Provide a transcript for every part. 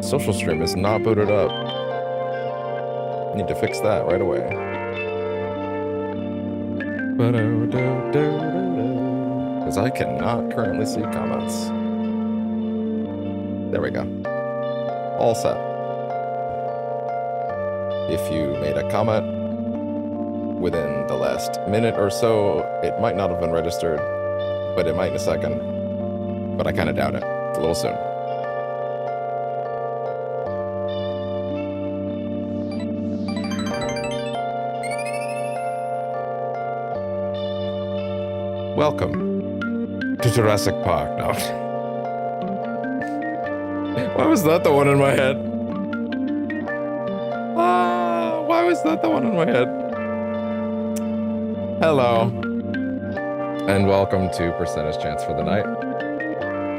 Social stream is not booted up. Need to fix that right away. Because I cannot currently see comments. There we go. All set. If you made a comment within the last minute or so, it might not have been registered, but it might in a second. But I kind of doubt it. It's a little soon. Welcome to Jurassic Park. No. Why was that the one in my head? Why was that the one in my head? Hello. And welcome to Percentage Chance for the Night.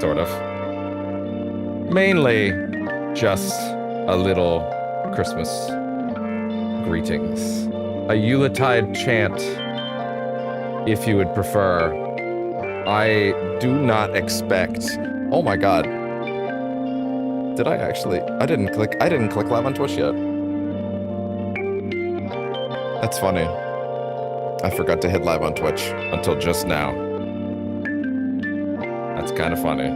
Sort of. Mainly just a little Christmas greetings. A Yuletide chant, if you would prefer. I do not expect... Oh my god. Did I actually... I didn't click live on Twitch yet. That's funny. I forgot to hit live on Twitch until just now. That's kind of funny.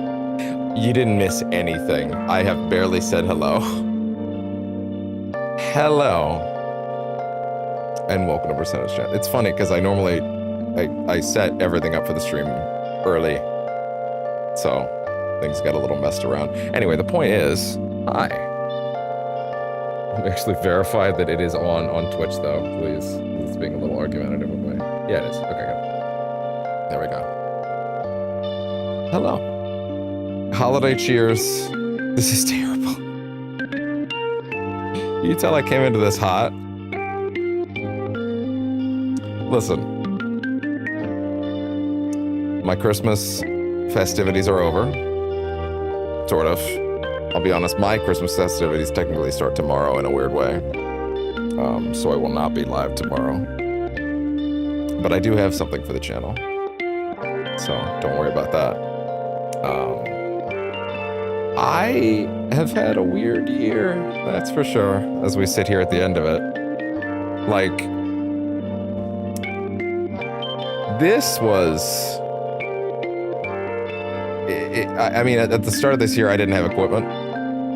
You didn't miss anything. I have barely said hello. Hello. And welcome to Percentage Chat. It's funny because I normally... I set everything up for the stream early, so things got a little messed around. Anyway, the point is, hi. Actually verified that it is on Twitch, though, please. It's being a little argumentative with me. Yeah, it is. Okay, good. There we go. Hello. Holiday cheers. This is terrible. You tell I came into this hot. Listen. My Christmas festivities are over. Sort of. I'll be honest, my Christmas festivities technically start tomorrow in a weird way. So I will not be live tomorrow. But I do have something for the channel. So don't worry about that. I have had a weird year, that's for sure, as we sit here at the end of it. Like, this was... I mean, at the start of this year, I didn't have equipment.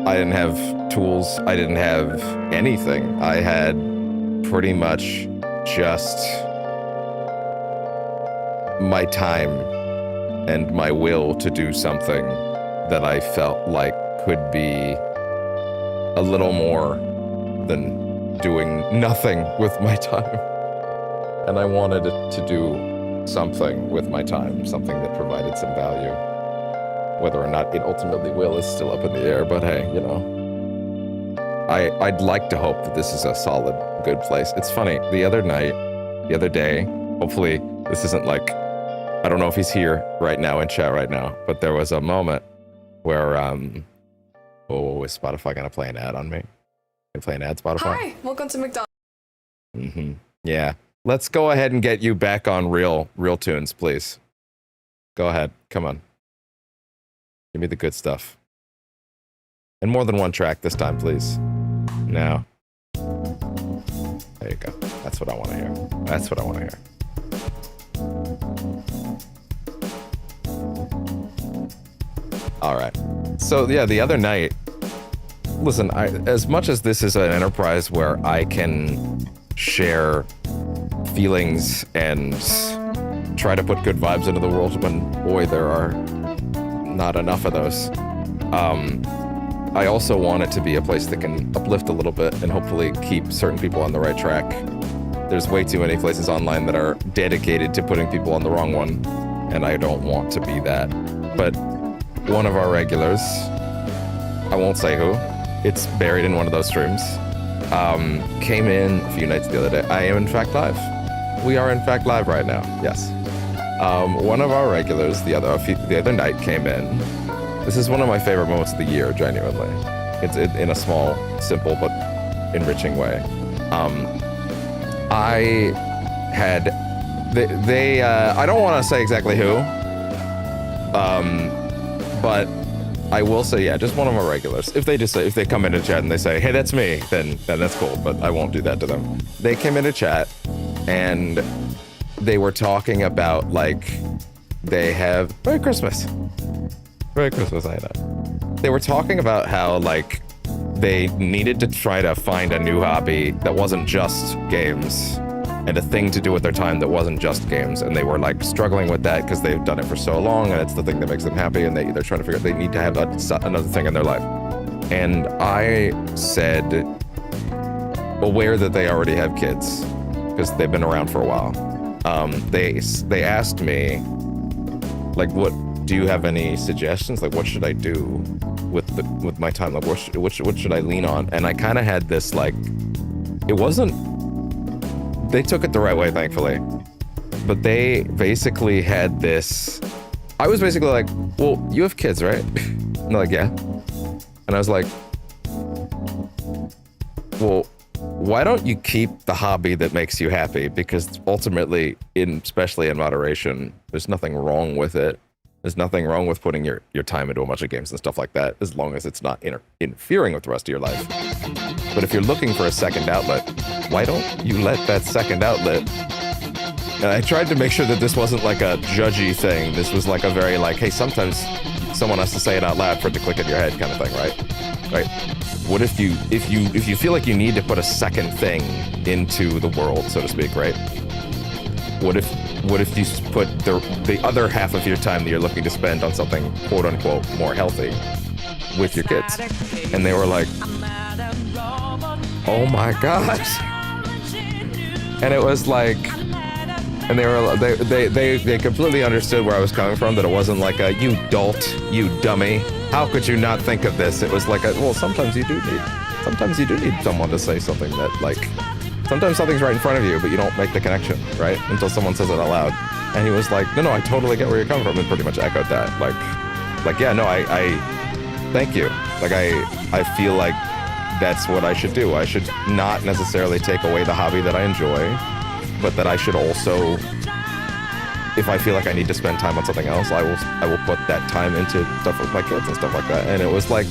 I didn't have tools. I didn't have anything. I had pretty much just my time and my will to do something that I felt like could be a little more than doing nothing with my time. And I wanted to do something with my time, something that provided some value. Whether or not it ultimately will is still up in the air, but hey, you know. I'd like to hope that this is a solid, good place. It's funny, the other day, hopefully this isn't like, I don't know if he's here right now in chat right now, but there was a moment where, oh, is Spotify gonna play an ad on me? Can you play an ad, Spotify? Hi, welcome to McDonald's. Mm-hmm, yeah. Let's go ahead and get you back on real tunes, please. Go ahead, come on. Give me the good stuff. And more than one track this time, please. Now. There you go. That's what I want to hear. That's what I want to hear. All right. So, yeah, the other night, listen, as much as this is an enterprise where I can share feelings and try to put good vibes into the world when, boy, there are not enough of those. I also want it to be a place that can uplift a little bit and hopefully keep certain people on the right track. there's way too many places online that are dedicated to putting people on the wrong one, and I don't want to be that. But one of our regulars, I won't say who, it's buried in one of those streams, came in a few nights the other day. I am in fact live. We are in fact live right now, yes. One of our regulars the other night came in. This is one of my favorite moments of the year, genuinely. It's in a small, simple, but enriching way. I had, I don't want to say exactly who, but I will say, yeah, just one of our regulars. If they come into chat and they say, hey, that's me, then that's cool, but I won't do that to them. They came into chat and they were talking about, like, they have, Merry Christmas, I know. They were talking about how, like, they needed to try to find a new hobby that wasn't just games, and a thing to do with their time that wasn't just games, and they were like struggling with that because they've done it for so long and it's the thing that makes them happy, and they're trying to figure out they need to have another thing in their life. And I said, aware that they already have kids because they've been around for a while, they asked me, like, what do you have any suggestions? Like, what should I do with my time? Like, what should I lean on? And I kind of had this, like, it wasn't, they took it the right way, thankfully, but they basically had this, I was basically like, well, you have kids, right? And they're like, yeah. And I was like, well, why don't you keep the hobby that makes you happy? Because ultimately, especially in moderation, there's nothing wrong with it. There's nothing wrong with putting your time into a bunch of games and stuff like that, as long as it's not interfering with the rest of your life. But if you're looking for a second outlet, why don't you let that second outlet... And I tried to make sure that this wasn't like a judgy thing. This was like a very like, hey, sometimes someone has to say it out loud for it to click in your head kind of thing, right? Right? What if you feel like you need to put a second thing into the world, so to speak, right? What if you put the other half of your time that you're looking to spend on something quote unquote more healthy with your kids? And they were like, oh my gosh. And it was like, and they completely understood where I was coming from, that it wasn't like a, you dolt, you dummy, how could you not think of this? It was like a, well, sometimes you do need someone to say something that, like, sometimes something's right in front of you, but you don't make the connection, right? Until someone says it out loud. And he was like, no, I totally get where you're coming from, and pretty much echoed that. Like, yeah, no, I thank you. Like, I feel like that's what I should do. I should not necessarily take away the hobby that I enjoy, but that I should also, if I feel like I need to spend time on something else, I will put that time into stuff with my kids and stuff like that. And it was like,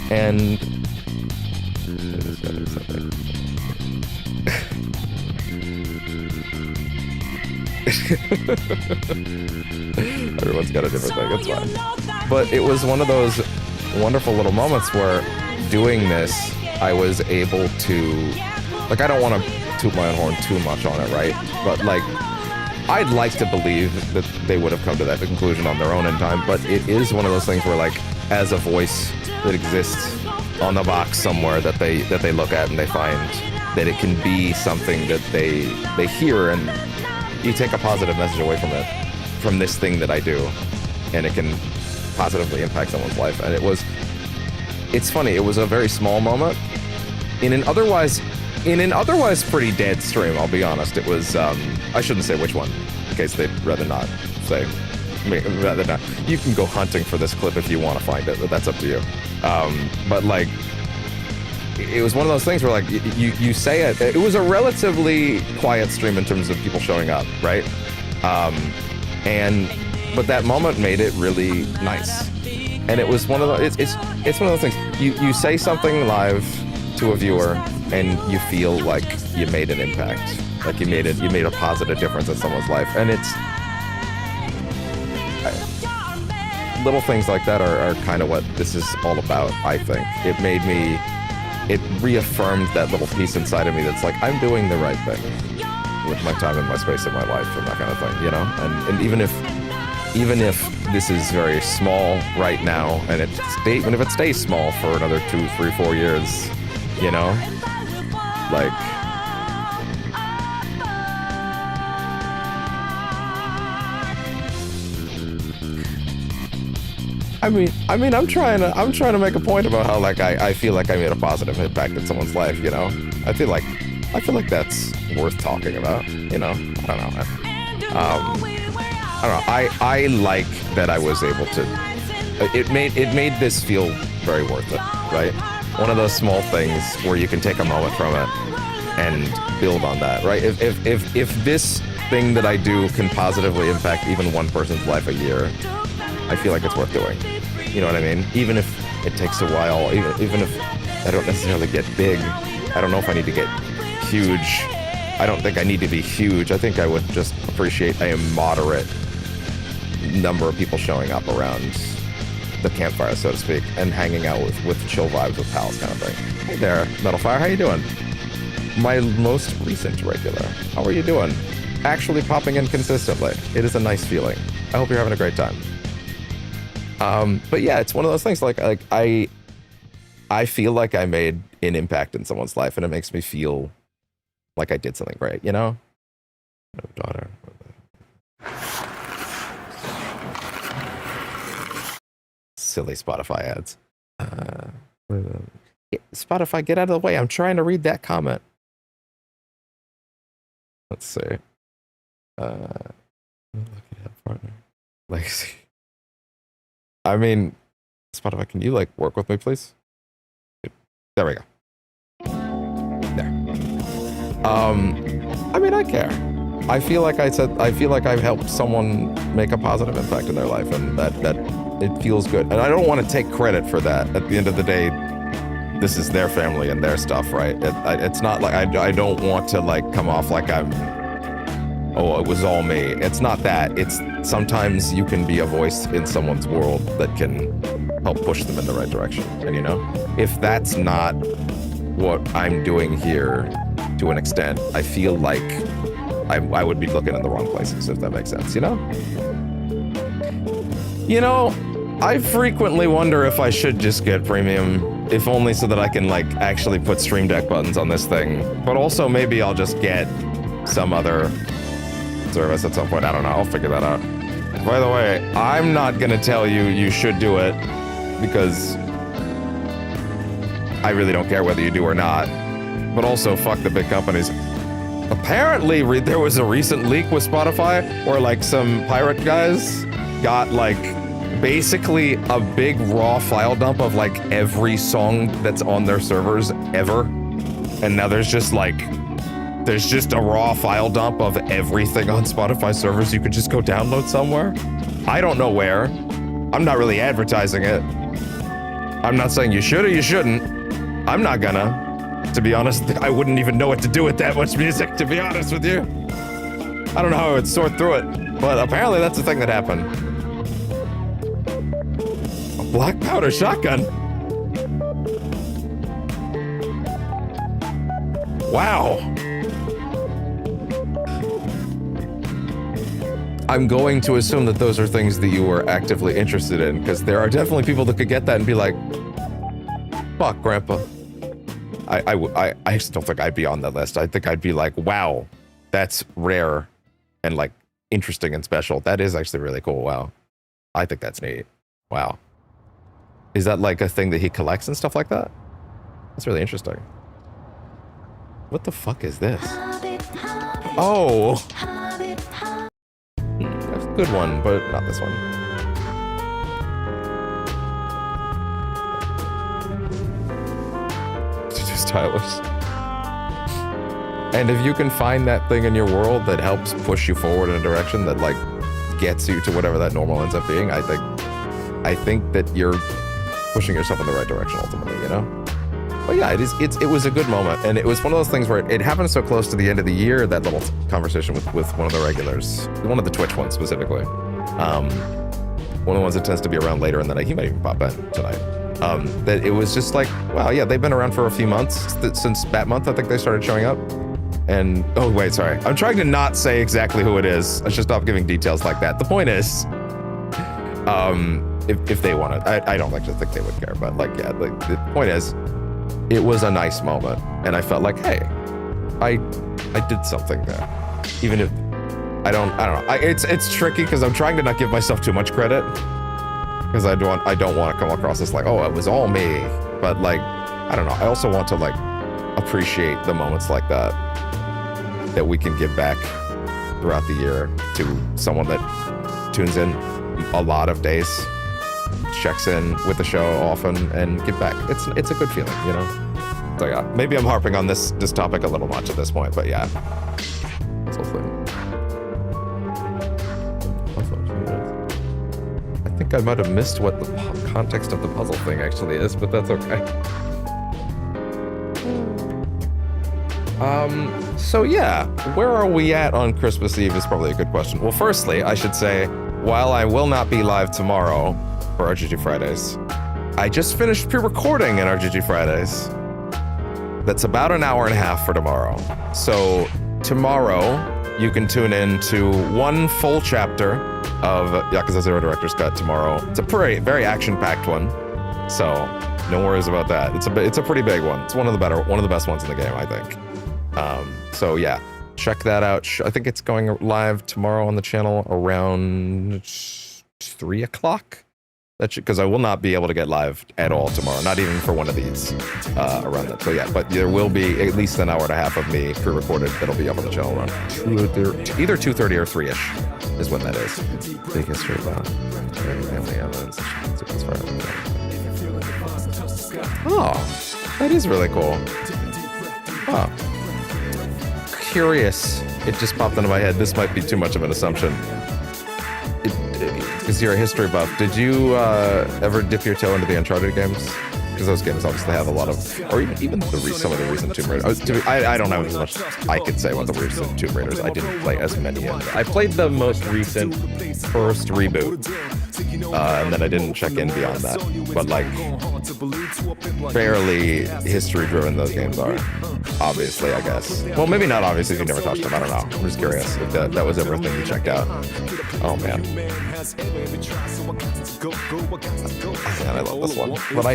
and everyone's got a different thing, it's fine. But it was one of those wonderful little moments where doing this, I was able to, like, I don't want to toot my own horn too much on it, right? But like, I'd like to believe that they would have come to that conclusion on their own in time, but it is one of those things where, like, as a voice that exists on the box somewhere that they look at and they find that it can be something that they hear, and you take a positive message away from it, from this thing that I do, and it can positively impact someone's life. And it's funny, it was a very small moment in an otherwise pretty dead stream, I'll be honest. It was, I shouldn't say which one, in case they'd rather not say, rather not. You can go hunting for this clip if you want to find it, but that's up to you. But like, it was one of those things where, like, you say it was a relatively quiet stream in terms of people showing up, right? But that moment made it really nice. And it was one of those, it's one of those things, you say something live to a viewer and you feel like you made an impact, like you made a positive difference in someone's life. And it's little things like that are kind of what this is all about, I think. It reaffirmed that little piece inside of me that's like, I'm doing the right thing with my time and my space in my life and that kind of thing, you know? And even if this is very small right now, and even if it stays small for another 2, 3, 4 years, you know, like, I'm trying to make a point about how like I feel like I made a positive impact in someone's life, you know? I feel like that's worth talking about, you know? I don't know, man. I don't know. I like that I was able to. It made this feel very worth it, right? One of those small things where you can take a moment from it and build on that, right? If this thing that I do can positively impact even one person's life a year, I feel like it's worth doing. You know what I mean? Even if it takes a while, even if I don't necessarily get big, I don't know if I need to get huge. I don't think I need to be huge. I think I would just appreciate a moderate number of people showing up around the campfire, so to speak, and hanging out with chill vibes with pals kind of thing. Hey there, Metalfire, how you doing? My most recent regular. How are you doing? Actually popping in consistently. It is a nice feeling. I hope you're having a great time. But yeah, it's one of those things like I feel like I made an impact in someone's life, and it makes me feel like I did something great, you know? Daughter. Silly Spotify ads. Spotify, get out of the way. I'm trying to read that comment. Let's see. Look at that partner. Legacy. I mean, Spotify, can you like work with me, please? There we go. There. I mean, I care. I feel like I've helped someone make a positive impact in their life, and that it feels good. And I don't want to take credit for that. At the end of the day, this is their family and their stuff, right? It's not like I don't want to like come off like I'm, oh, it was all me. It's not that. It's sometimes you can be a voice in someone's world that can help push them in the right direction. And you know, if that's not what I'm doing here to an extent, I feel like I would be looking in the wrong places, if that makes sense, you know? You know, I frequently wonder if I should just get premium, if only so that I can like actually put Stream Deck buttons on this thing. But also maybe I'll just get some other service at some point. I don't know, I'll figure that out. By the way, I'm not gonna tell you you should do it because I really don't care whether you do or not. But also, fuck the big companies. Apparently, there was a recent leak with Spotify where like some pirate guys got like basically a big raw file dump of like every song that's on their servers ever. And now there's just a raw file dump of everything on Spotify servers you could just go download somewhere. I don't know where. I'm not really advertising it. I'm not saying you should or you shouldn't. I'm not gonna. To be honest, I wouldn't even know what to do with that much music, to be honest with you. I don't know how I would sort through it, but apparently that's the thing that happened. A black powder shotgun? Wow. I'm going to assume that those are things that you were actively interested in, because there are definitely people that could get that and be like, fuck, Grandpa. I just don't think I'd be on that list. I think I'd be like, wow, that's rare and like interesting and special. That is actually really cool. Wow. I think that's neat. Wow. Is that like a thing that he collects and stuff like that? That's really interesting. What the fuck is this? Oh. That's a good one, but not this one. Stylish. And if you can find that thing in your world that helps push you forward in a direction that like gets you to whatever that normal ends up being, I think that you're pushing yourself in the right direction ultimately, you know? But yeah, it was a good moment, and it was one of those things where it happened so close to the end of the year, that little conversation with one of the regulars, one of the Twitch ones specifically. One of the ones that tends to be around later in the night. He might even pop in tonight. That it was just like, wow, yeah, they've been around for a few months. Since that month, I think they started showing up. And, oh, wait, sorry. I'm trying to not say exactly who it is. I should stop giving details like that. The point is, if they want it, I don't like to think they would care, but like, yeah, like, the point is, it was a nice moment. And I felt like, hey, I did something there. Even if, I don't know. It's tricky because I'm trying to not give myself too much credit. because I don't want to come across as like, oh, it was all me. But like, I don't know. I also want to like appreciate the moments like that we can give back throughout the year to someone that tunes in a lot of days, checks in with the show often, and give back. It's a good feeling, you know. So yeah, maybe I'm harping on this topic a little much at this point, but yeah. Puzzle thing. I think I might have missed what the context of the puzzle thing actually is, but that's okay. So yeah, where are we at on Christmas Eve is probably a good question. Well, firstly, I should say, while I will not be live tomorrow for RGG Fridays, I just finished pre-recording in RGG Fridays. That's about an hour and a half for tomorrow. So tomorrow, you can tune in to one full chapter of Yakuza 0 Director's Cut tomorrow. It's a very action-packed one, so no worries about that. It's a pretty big one. It's one of the best ones in the game, I think. So yeah, check that out. I think it's going live tomorrow on the channel around 3 o'clock. Because I will not be able to get live at all tomorrow, not even for one of these around that. So yeah, but there will be at least an hour and a half of me pre-recorded that'll be up on the channel around either 2:30 or 3-ish is when that is. Big history about family evidence. Oh, that is really cool. Oh. Curious. It just popped into my head. This might be too much of an assumption. Because you're a history buff, did you ever dip your toe into the Uncharted games? Because those games obviously have a lot of, or even some of the recent Tomb Raiders. I don't have as much I could say about the recent Tomb Raiders. I didn't play as many. I played the most recent first reboot, and then I didn't check in beyond that. But like, fairly history-driven those games are. Obviously, I guess. Well, maybe not obviously if you never touched them. I don't know. I'm just curious if that was ever a thing you checked out. Oh man. Man, I love this one. But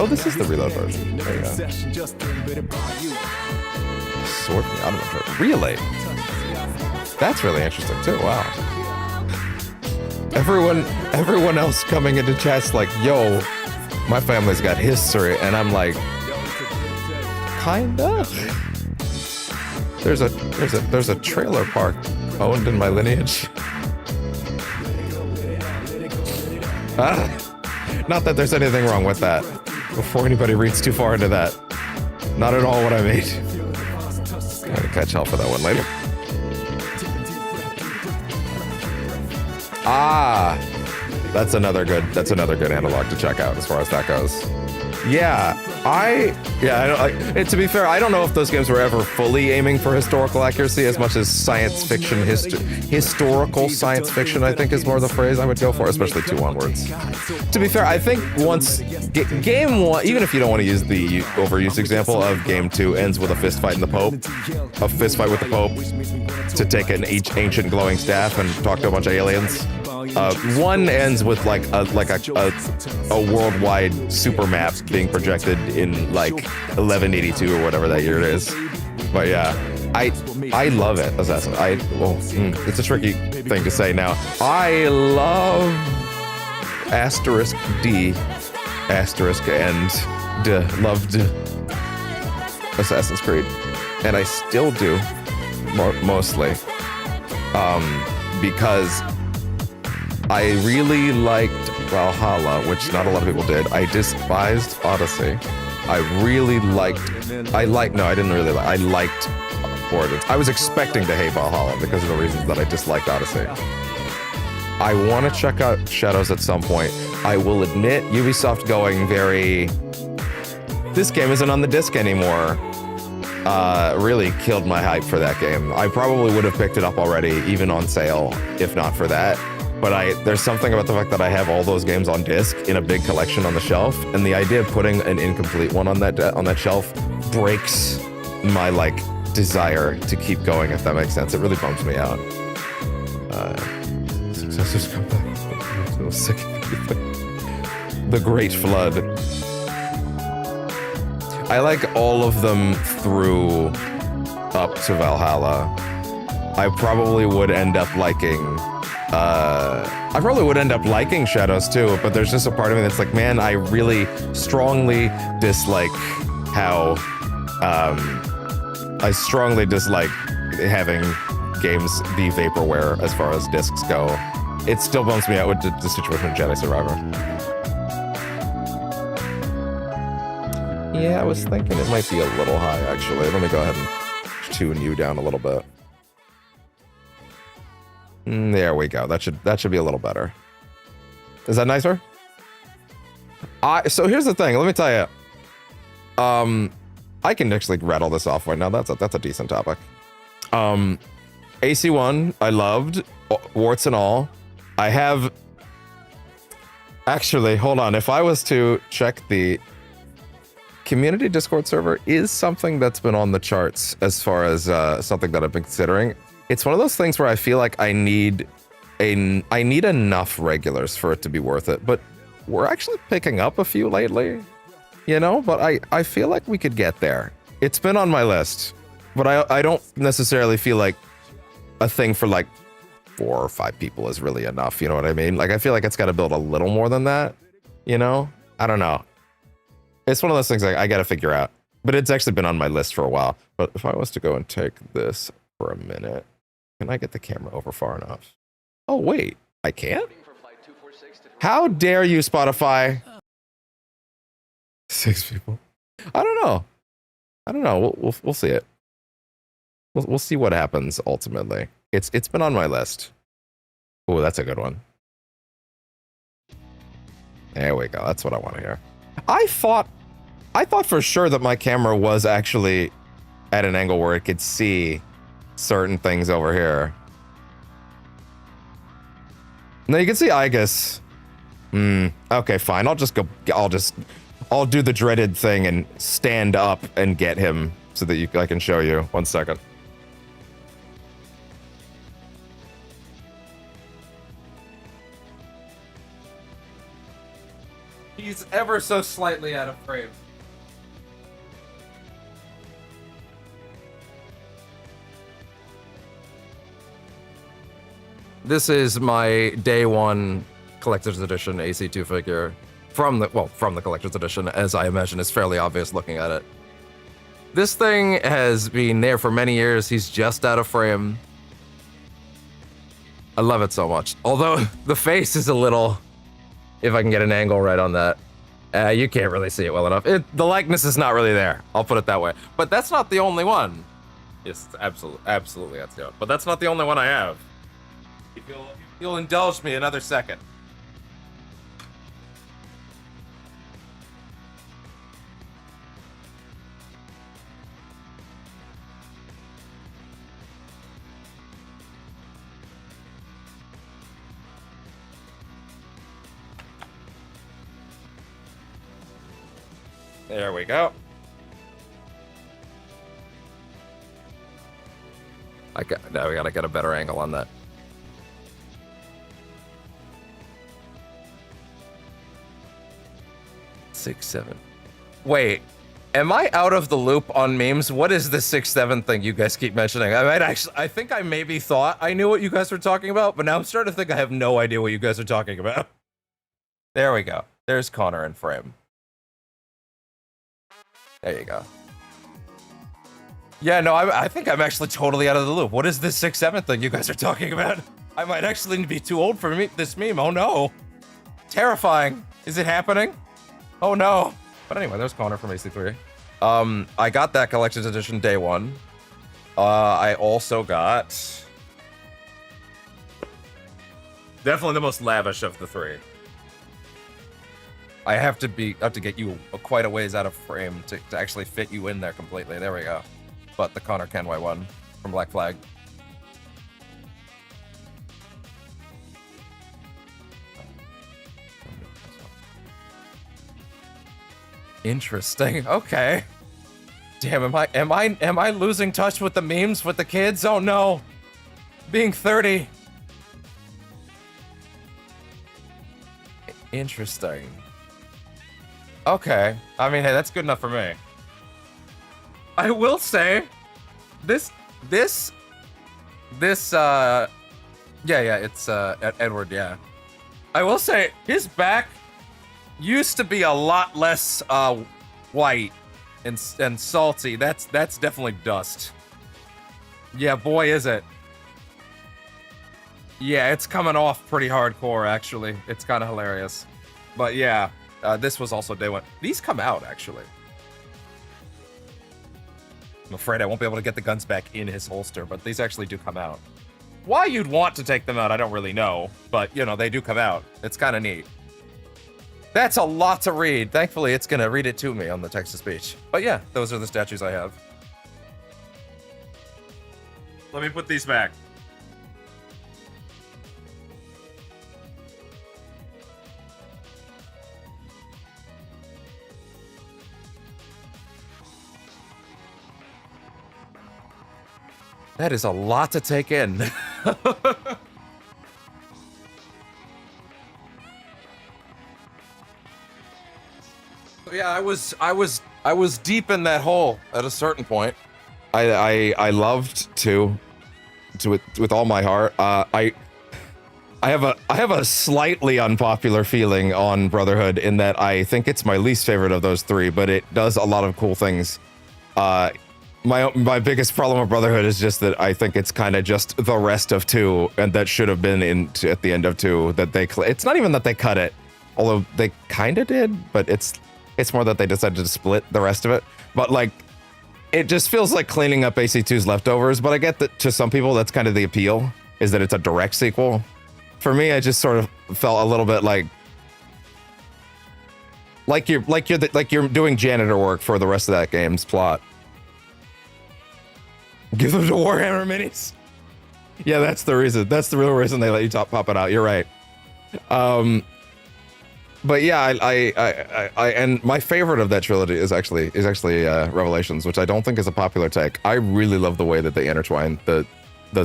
oh, this is the reload version. There you go. Sword from the Ottoman Turk. Really? That's really interesting too. Wow. Everyone else coming into chat's like, yo, my family's got history, and I'm like, kinda. There's a trailer park owned in my lineage. Not that there's anything wrong with that. Before anybody reads too far into that. Not at all what I made. I'm gonna catch hell for that one later. Ah, that's another good analog to check out as far as that goes. Yeah, to be fair, I don't know if those games were ever fully aiming for historical accuracy as much as science fiction, historical science fiction, I think is more the phrase I would go for, especially 2 onwards. To be fair, I think once game 1, even if you don't want to use the overused example of game 2 ends with a fist fight with the Pope to take an ancient glowing staff and talk to a bunch of aliens. 1 ends with like a worldwide super map being projected in like 1182 or whatever that year it is. But yeah, I love it. Assassin. It's a tricky thing to say now. I love *D*** and loved Assassin's Creed, and I still do mostly because I really liked Valhalla, which not a lot of people did. I despised Odyssey. I liked Origins. I was expecting to hate Valhalla because of the reasons that I disliked Odyssey. I want to check out Shadows at some point. I will admit, Ubisoft going this game isn't on the disc anymore, really killed my hype for that game. I probably would have picked it up already, even on sale, if not for that. But there's something about the fact that I have all those games on disc in a big collection on the shelf, and the idea of putting an incomplete one on that shelf breaks my desire to keep going, if that makes sense. It really bums me out. Successors come back. I'm so sick of everything. The Great Flood. I like all of them through up to Valhalla. I probably would end up liking I probably would end up liking Shadows too, but there's just a part of me that's like, man, I really strongly dislike how, I strongly dislike having games be vaporware as far as discs go. It still bums me out with the situation of Jedi Survivor. Yeah, I was thinking it might be a little high, actually. Let me go ahead and tune you down a little bit. There we go. That should be a little better. Is that nicer? So here's the thing. Let me tell you. I can actually rattle this off right now. That's a decent topic. AC1, I loved, warts and all. I have... Actually, hold on. If I was to check the community Discord server, is something that's been on the charts as far as something that I've been considering. It's one of those things where I feel like I need enough regulars for it to be worth it, but we're actually picking up a few lately, you know, but I feel like we could get there. It's been on my list, but I don't necessarily feel like a thing for like 4 or 5 people is really enough, you know what I mean? Like, I feel like it's got to build a little more than that, you know? I don't know. It's one of those things I got to figure out, but it's actually been on my list for a while. But if I was to go and take this for a minute, can I get the camera over far enough? Oh, wait, I can't? How dare you, Spotify? 6 people. I don't know. We'll see it. We'll see what happens ultimately. It's been on my list. Oh, that's a good one. There we go. That's what I want to hear. I thought for sure that my camera was actually at an angle where it could see certain things over here. No, you can see Igus. Okay, fine. I'll do the dreaded thing and stand up and get him so that I can show you. 1 second. He's ever so slightly out of frame. This is my day one collector's edition AC2 figure from the collector's edition, as I imagine is fairly obvious looking at it. This thing has been there for many years. He's just out of frame. I love it so much. Although the face is a little, if I can get an angle right on that, you can't really see it well enough. The likeness is not really there. I'll put it that way. But that's not the only one. Yes, absolutely that's the one. But that's not the only one I have. If you'll indulge me another second. There we go. Now we gotta get a better angle on that. Six, 7. Wait, am I out of the loop on memes? What is the 6-7 thing you guys keep mentioning? I think I maybe thought I knew what you guys were talking about, but now I'm starting to think I have no idea what you guys are talking about. There we go. There's Connor in frame. There you go. Yeah, no, I think I'm actually totally out of the loop. What is this 6-7 thing you guys are talking about? I might actually be too old for this meme. Oh no. Terrifying. Is it happening? Oh no. But anyway, there's Connor from AC3. I got that collector's edition day one. I also got definitely the most lavish of the 3. I have to get you quite a ways out of frame to actually fit you in there completely. There we go. But the Connor Kenway one from Black Flag. Interesting. Okay. Damn, am I losing touch with the memes with the kids? Oh no. Being 30. Interesting. Okay. I mean, hey, that's good enough for me. I will say, this Yeah, it's Edward, yeah. I will say, his back used to be a lot less white and salty. That's definitely dust. Yeah, boy, is it. Yeah, it's coming off pretty hardcore, actually. It's kind of hilarious. But yeah, this was also day one. These come out, actually. I'm afraid I won't be able to get the guns back in his holster, but these actually do come out. Why you'd want to take them out, I don't really know. But, you know, they do come out. It's kind of neat. That's a lot to read. Thankfully, it's going to read it to me on the text-to-speech. But yeah, those are the statues I have. Let me put these back. That is a lot to take in. Yeah, I was deep in that hole at a certain point. I loved to with all my heart. I have a slightly unpopular feeling on Brotherhood in that I think it's my least favorite of those three, but it does a lot of cool things. My biggest problem with Brotherhood is just that I think it's kind of just the rest of 2, and that should have been at the end of 2. That it's not even that they cut it, although they kind of did, but it's more that they decided to split the rest of it. But like, it just feels like cleaning up AC2's leftovers. But I get that to some people that's kind of the appeal, is that it's a direct sequel. For me, I just sort of felt a little bit like you're doing janitor work for the rest of that game's plot. Give them to Warhammer minis. Yeah, that's the reason. That's the real reason they let you pop it out. You're right. But yeah, I and my favorite of that trilogy is actually Revelations, which I don't think is a popular take. I really love the way that they intertwine the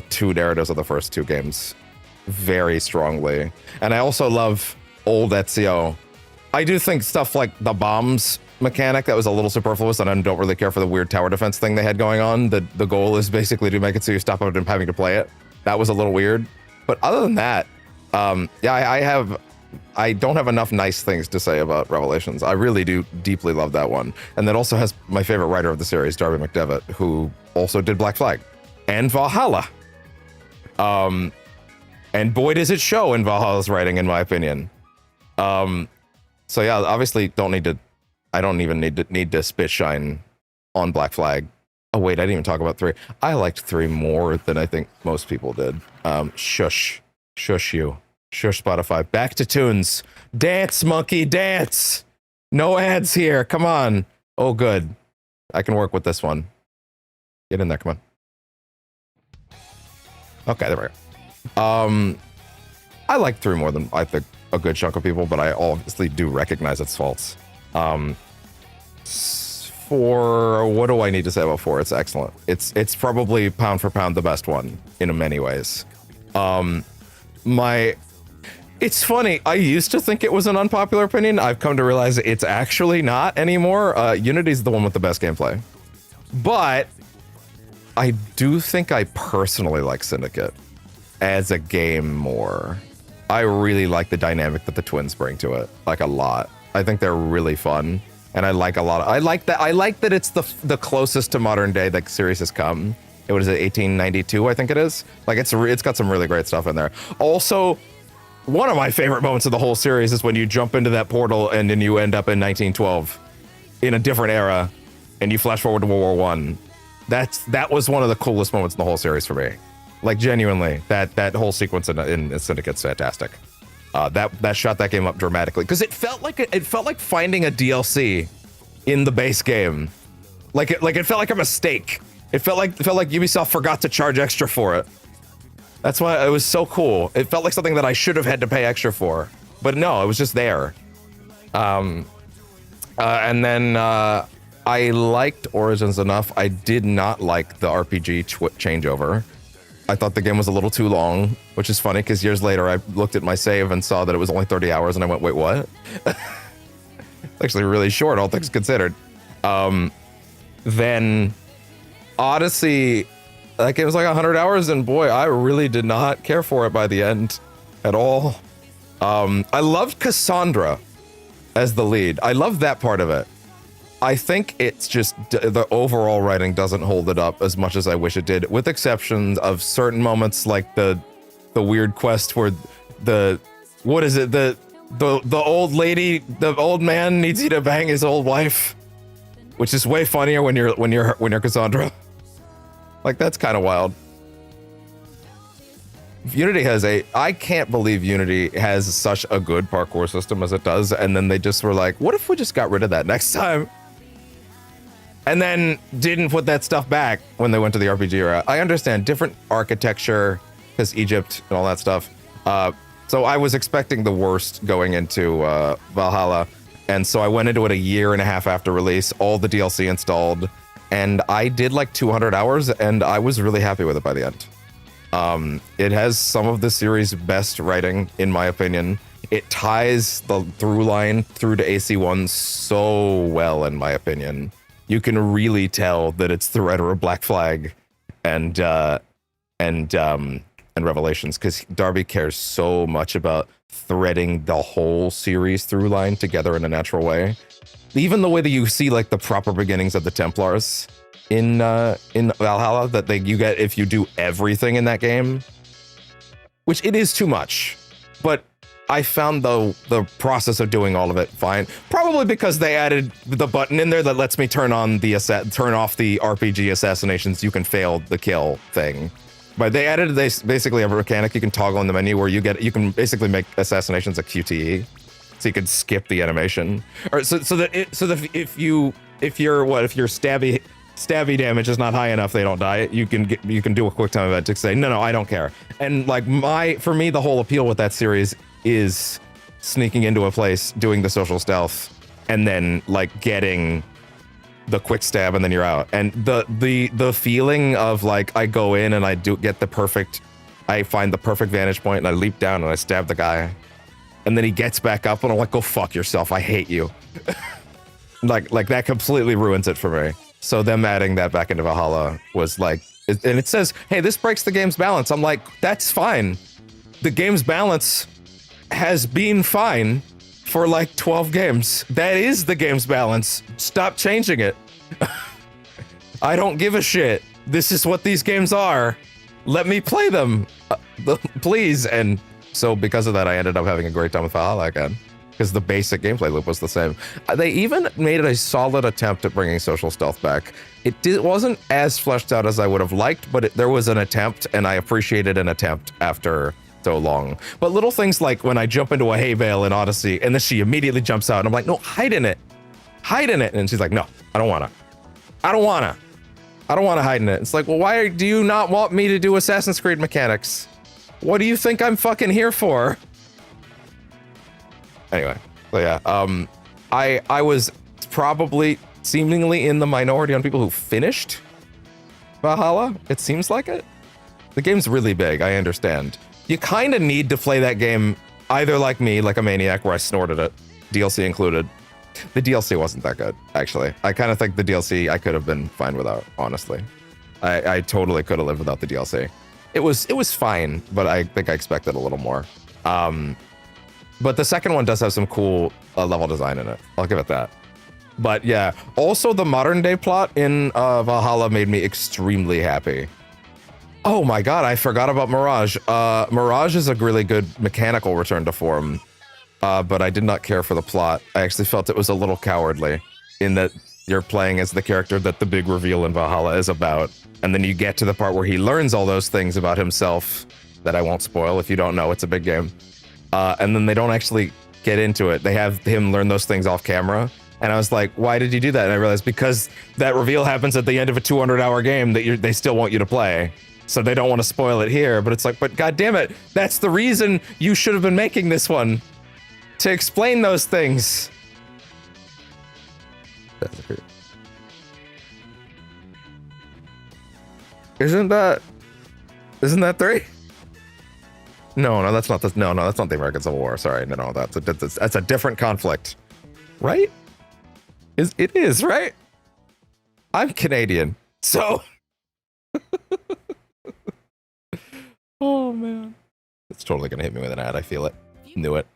two narratives of the first 2 games very strongly, and I also love old Ezio. I do think stuff like the bombs mechanic that was a little superfluous, and I don't really care for the weird tower defense thing they had going on. The goal is basically to make it so you stop having to play it. That was a little weird, but other than that, yeah, I don't have enough nice things to say about Revelations. I really do deeply love that one, and that also has my favorite writer of the series, Darby McDevitt, who also did Black Flag and Valhalla. And boy, does it show in Valhalla's writing, in my opinion. So yeah, obviously I don't even need to spit shine on Black Flag. Oh wait, I didn't even talk about 3. I liked 3 more than I think most people did. Shush you. Shush Spotify. Back to tunes. Dance, monkey, dance. No ads here. Come on. Oh, good. I can work with this one. Get in there. Come on. Okay, there we go. I like 3 more than I think a good chunk of people, but I obviously do recognize its faults. 4, what do I need to say about 4? It's excellent. It's probably pound for pound the best one in many ways. It's funny, I used to think it was an unpopular opinion. I've come to realize it's actually not anymore. Unity's the one with the best gameplay. But I do think I personally like Syndicate as a game more. I really like the dynamic that the twins bring to it, like a lot. I think they're really fun, and I like that it's the closest to modern day that series has come. It was 1892, I think it is. Like it's got some really great stuff in there. Also, one of my favorite moments of the whole series is when you jump into that portal and then you end up in 1912 in a different era, and you flash forward to World War I. That was one of the coolest moments in the whole series for me. Like genuinely, that whole sequence in Syndicate's fantastic. That shot that game up dramatically because it felt like finding a DLC in the base game. Like it felt like a mistake. It felt like Ubisoft forgot to charge extra for it. That's why it was so cool. It felt like something that I should have had to pay extra for, but no, it was just there. And then I liked Origins enough. I did not like the RPG changeover. I thought the game was a little too long, which is funny because years later I looked at my save and saw that it was only 30 hours, and I went, wait, what? Actually really short, all things considered. Then Odyssey, that game was like 100 hours, and boy, I really did not care for it by the end at all. I loved Cassandra as the lead. I loved that part of it. I think it's just the overall writing doesn't hold it up as much as I wish it did, with exceptions of certain moments like the weird quest where the old lady, the old man needs you to bang his old wife, which is way funnier when you're Cassandra. Like, that's kind of wild. Unity has I can't believe Unity has such a good parkour system as it does, and then they just were like, what if we just got rid of that next time? And then didn't put that stuff back when they went to the RPG era. I understand different architecture, because Egypt and all that stuff. So I was expecting the worst going into Valhalla, and so I went into it a year and a half after release, all the DLC installed, and I did like 200 hours, and I was really happy with it by the end. It has some of the series' best writing, in my opinion. It ties the through line through to AC1 so well, in my opinion. You can really tell that it's the writer of Black Flag and Revelations, because Darby cares so much about threading the whole series through line together in a natural way. Even the way that you see like the proper beginnings of the Templars in Valhalla that you get if you do everything in that game, which it is too much, but I found the process of doing all of it fine. Probably because they added the button in there that lets me turn off the RPG assassinations. You can fail the kill thing, but they added basically a mechanic you can toggle in the menu where you can basically make assassinations a QTE, so you can skip the animation. Or so that if your stabby damage is not high enough, they don't die. You can do a quick time event to say no, I don't care. And like for me, the whole appeal with that series is sneaking into a place, doing the social stealth, and then like getting the quick stab, and then you're out. And the feeling of like I go in and I find the perfect vantage point and I leap down and I stab the guy, and then he gets back up and I'm like, go fuck yourself, I hate you. like that completely ruins it for me. So them adding that back into Valhalla was like, and it says, hey, this breaks the game's balance. I'm like, that's fine. The game's balance has been fine for like 12 games. That is the game's balance. Stop changing it. I don't give a shit. This is what these games are. Let me play them, please. And so because of that, I ended up having a great time with Valhalla again, because the basic gameplay loop was the same. They even made it a solid attempt at bringing social stealth back. It wasn't as fleshed out as I would have liked, but there was an attempt, and I appreciated an attempt after so long. But little things like when I jump into a hay bale in Odyssey, and then she immediately jumps out, and I'm like, no, hide in it. And she's like, no, I don't want to hide in it. It's like, well, why do you not want me to do Assassin's Creed mechanics? What do you think I'm fucking here for? Anyway, so yeah, I was probably seemingly in the minority on people who finished Valhalla. It seems like it. The game's really big, I understand. You kind of need to play that game either like me, like a maniac, where I snorted it, DLC included. The DLC wasn't that good, actually. I kind of think the DLC I could have been fine without, honestly. I totally could have lived without the DLC. It was fine, but I think I expected a little more. But the second one does have some cool level design in it. I'll give it that. But yeah, also the modern day plot in Valhalla made me extremely happy. Oh my god, I forgot about Mirage. Mirage is a really good mechanical return to form, but I did not care for the plot. I actually felt it was a little cowardly in that you're playing as the character that the big reveal in Valhalla is about, and then you get to the part where he learns all those things about himself that I won't spoil if you don't know, it's a big game. And then they don't actually get into it. They have him learn those things off camera. And I was like, why did you do that? And I realized because that reveal happens at the end of a 200-hour game that they still want you to play. So they don't want to spoil it here. But it's like, but god damn it, that's the reason you should have been making this one. To explain those things. Isn't that 3? No, that's not that's not the American Civil War. Sorry, no, that's a different conflict, right? It is, right? I'm Canadian, so Oh man, it's totally gonna hit me with an ad. I feel it. Knew it.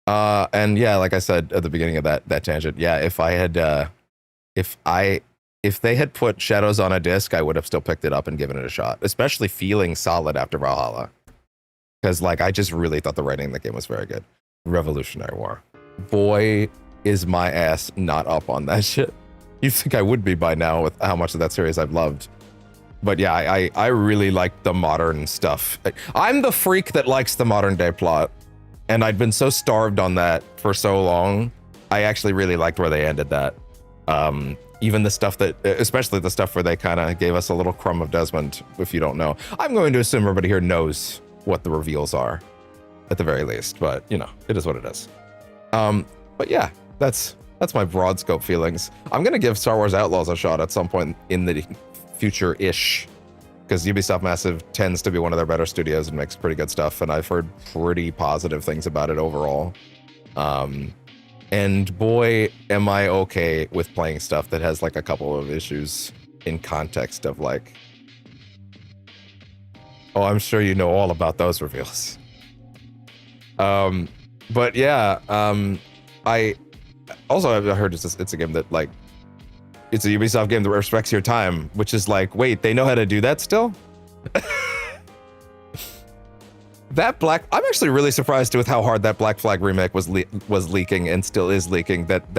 And yeah, like I said at the beginning of that tangent, yeah, if they had put Shadows on a disc, I would have still picked it up and given it a shot, especially feeling solid after Valhalla. Because like I just really thought the writing in the game was very good. Revolutionary War. Boy, is my ass not up on that shit. You think I would be by now with how much of that series I've loved. But yeah, I really like the modern stuff. I'm the freak that likes the modern day plot. And I'd been so starved on that for so long. I actually really liked where they ended that. Even the stuff that, especially the stuff where they kind of gave us a little crumb of Desmond, if you don't know. I'm going to assume everybody here knows what the reveals are, at the very least. But, you know, it is what it is. But yeah, that's my broad scope feelings. I'm going to give Star Wars Outlaws a shot at some point in the future-ish, because Ubisoft Massive tends to be one of their better studios and makes pretty good stuff, and I've heard pretty positive things about it overall. And boy, am I okay with playing stuff that has like a couple of issues in context of like, oh, I'm sure you know all about those reveals. But yeah, I also have heard it's a game that like, it's a Ubisoft game that respects your time, which is like, wait, they know how to do that still? I'm actually really surprised with how hard that Black Flag remake was leaking and still is leaking, that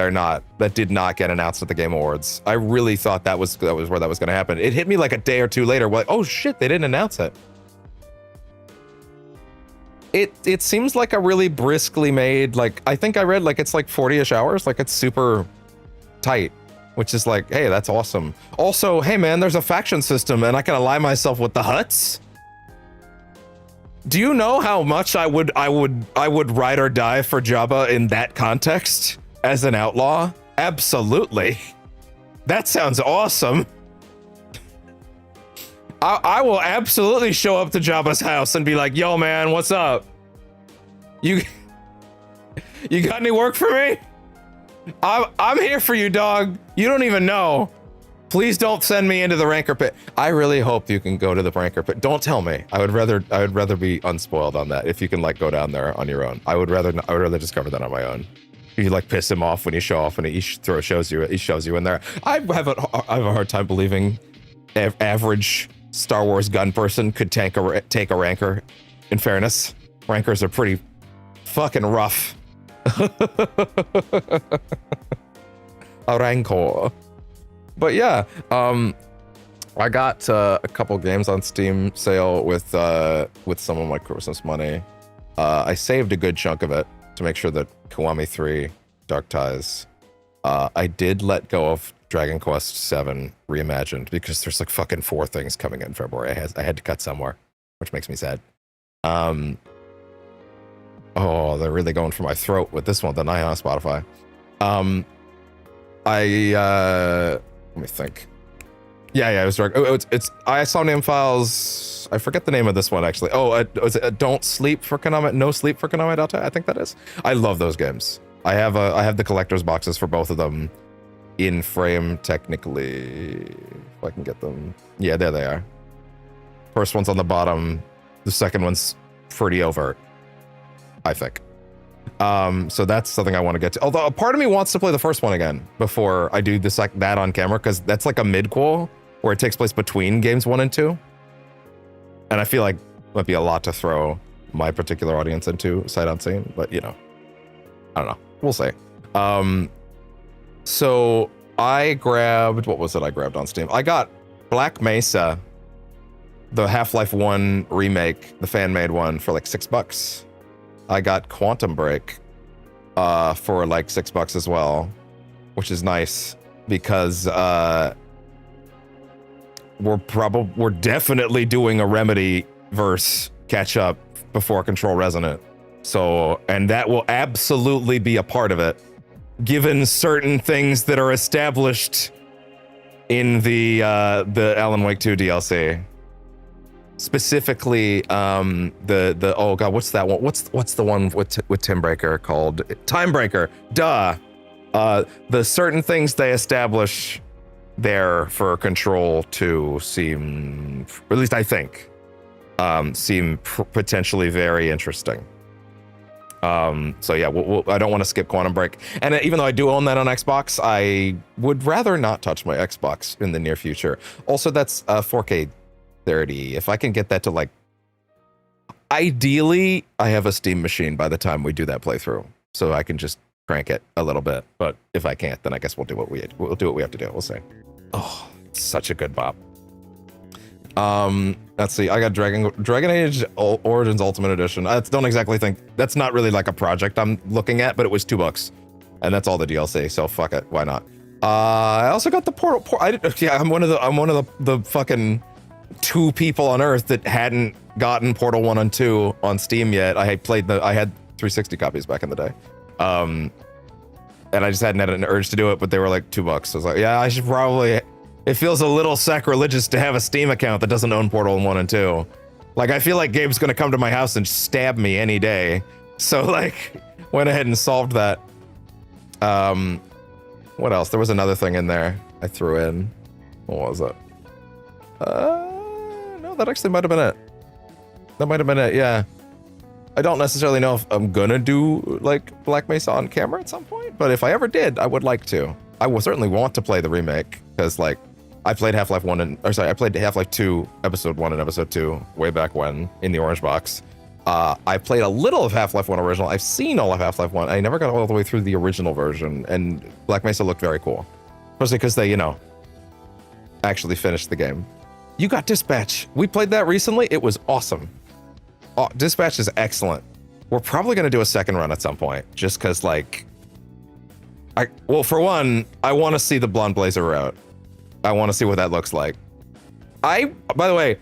did not get announced at the Game Awards. I really thought that was where that was going to happen. It hit me like a day or two later, like, oh shit, they didn't announce it. It seems like a really briskly made, like, I think I read like it's like 40-ish hours, like it's super tight. Which is like, hey, that's awesome. Also, hey man, there's a faction system and I can ally myself with the Hutts. Do you know how much I would ride or die for Jabba in that context as an outlaw? Absolutely. That sounds awesome. I will absolutely show up to Jabba's house and be like, yo man, what's up? You got any work for me? I'm here for you, dog. You don't even know. Please don't send me into the rancor pit. I really hope you can go to the rancor pit. Don't tell me. I would rather be unspoiled on that. If you can like go down there on your own, I would rather discover that on my own. If you like piss him off when you show off and he shows you in there. I have a hard time believing average Star Wars gun person could take a rancor. In fairness, rancors are pretty fucking rough. A rancor. But yeah, I got a couple games on Steam sale with some of my Christmas money. I saved a good chunk of it to make sure that Kiwami 3 Dark Ties. I did let go of Dragon Quest VII Reimagined because there's like fucking 4 things coming in February. I had to cut somewhere, which makes me sad. Oh, they're really going for my throat with this one, the night on Spotify. Let me think. Yeah, it was dark. Oh, it's Isomnium Files. I forget the name of this one actually. Oh, was it Don't Sleep for Konami? No Sleep for Konami Delta? I think that is. I love those games. I have the collector's boxes for both of them in frame technically. If I can get them. Yeah, there they are. First one's on the bottom. The second one's pretty overt, I think. So that's something I want to get to. Although a part of me wants to play the first one again before I do this like that on camera, because that's like a mid-quel where it takes place between games 1 and 2. And I feel like it might be a lot to throw my particular audience into sight unseen, but you know, I don't know. We'll see. So I grabbed, what was it I grabbed on Steam? I got Black Mesa, the Half-Life 1 remake, the fan-made one, for like $6. I got Quantum Break for like $6 as well, which is nice because we're definitely doing a Remedy verse catch up before Control Resonant. So, and that will absolutely be a part of it, given certain things that are established in the Alan Wake 2 DLC. Specifically, the oh god, what's that one? What's the one with Timbreaker called? Timebreaker. Duh. The certain things they establish there for Control to seem, or at least I think, seem potentially very interesting. So yeah, I don't want to skip Quantum Break. And even though I do own that on Xbox, I would rather not touch my Xbox in the near future. Also, that's 4K 30. If I can get that to like, ideally, I have a Steam machine by the time we do that playthrough, so I can just crank it a little bit. But if I can't, then I guess we'll do what we have to do. We'll see. Oh, it's such a good bop. Let's see. I got Dragon Age Origins Ultimate Edition. I don't exactly think that's not really like a project I'm looking at, but it was $2, and that's all the DLC. So fuck it, why not? I also got the Portal. I'm one of the fucking 2 people on Earth that hadn't gotten Portal 1 and 2 on Steam yet. I had 360 copies back in the day, and I just hadn't had an urge to do it. But they were like $2. So I was like, yeah, I should probably. It feels a little sacrilegious to have a Steam account that doesn't own Portal 1 and 2. Like, I feel like Gabe's gonna come to my house and stab me any day. So, like, went ahead and solved that. What else? There was another thing in there I threw in. What was it? No, that actually might have been it. That might have been it, yeah. I don't necessarily know if I'm gonna do, like, Black Mesa on camera at some point, but if I ever did, I would like to. I will certainly want to play the remake, because, like, I played Half-Life 1 I played Half-Life 2, Episode 1 and Episode 2 way back when, in the orange box. I played a little of Half-Life 1 original. I've seen all of Half-Life 1. I never got all the way through the original version, and Black Mesa looked very cool. Especially because they, actually finished the game. You got Dispatch. We played that recently. It was awesome. Oh, Dispatch is excellent. We're probably going to do a second run at some point, just because, like... Well, for one, I want to see the Blonde Blazer route. I want to see what that looks like. By the way,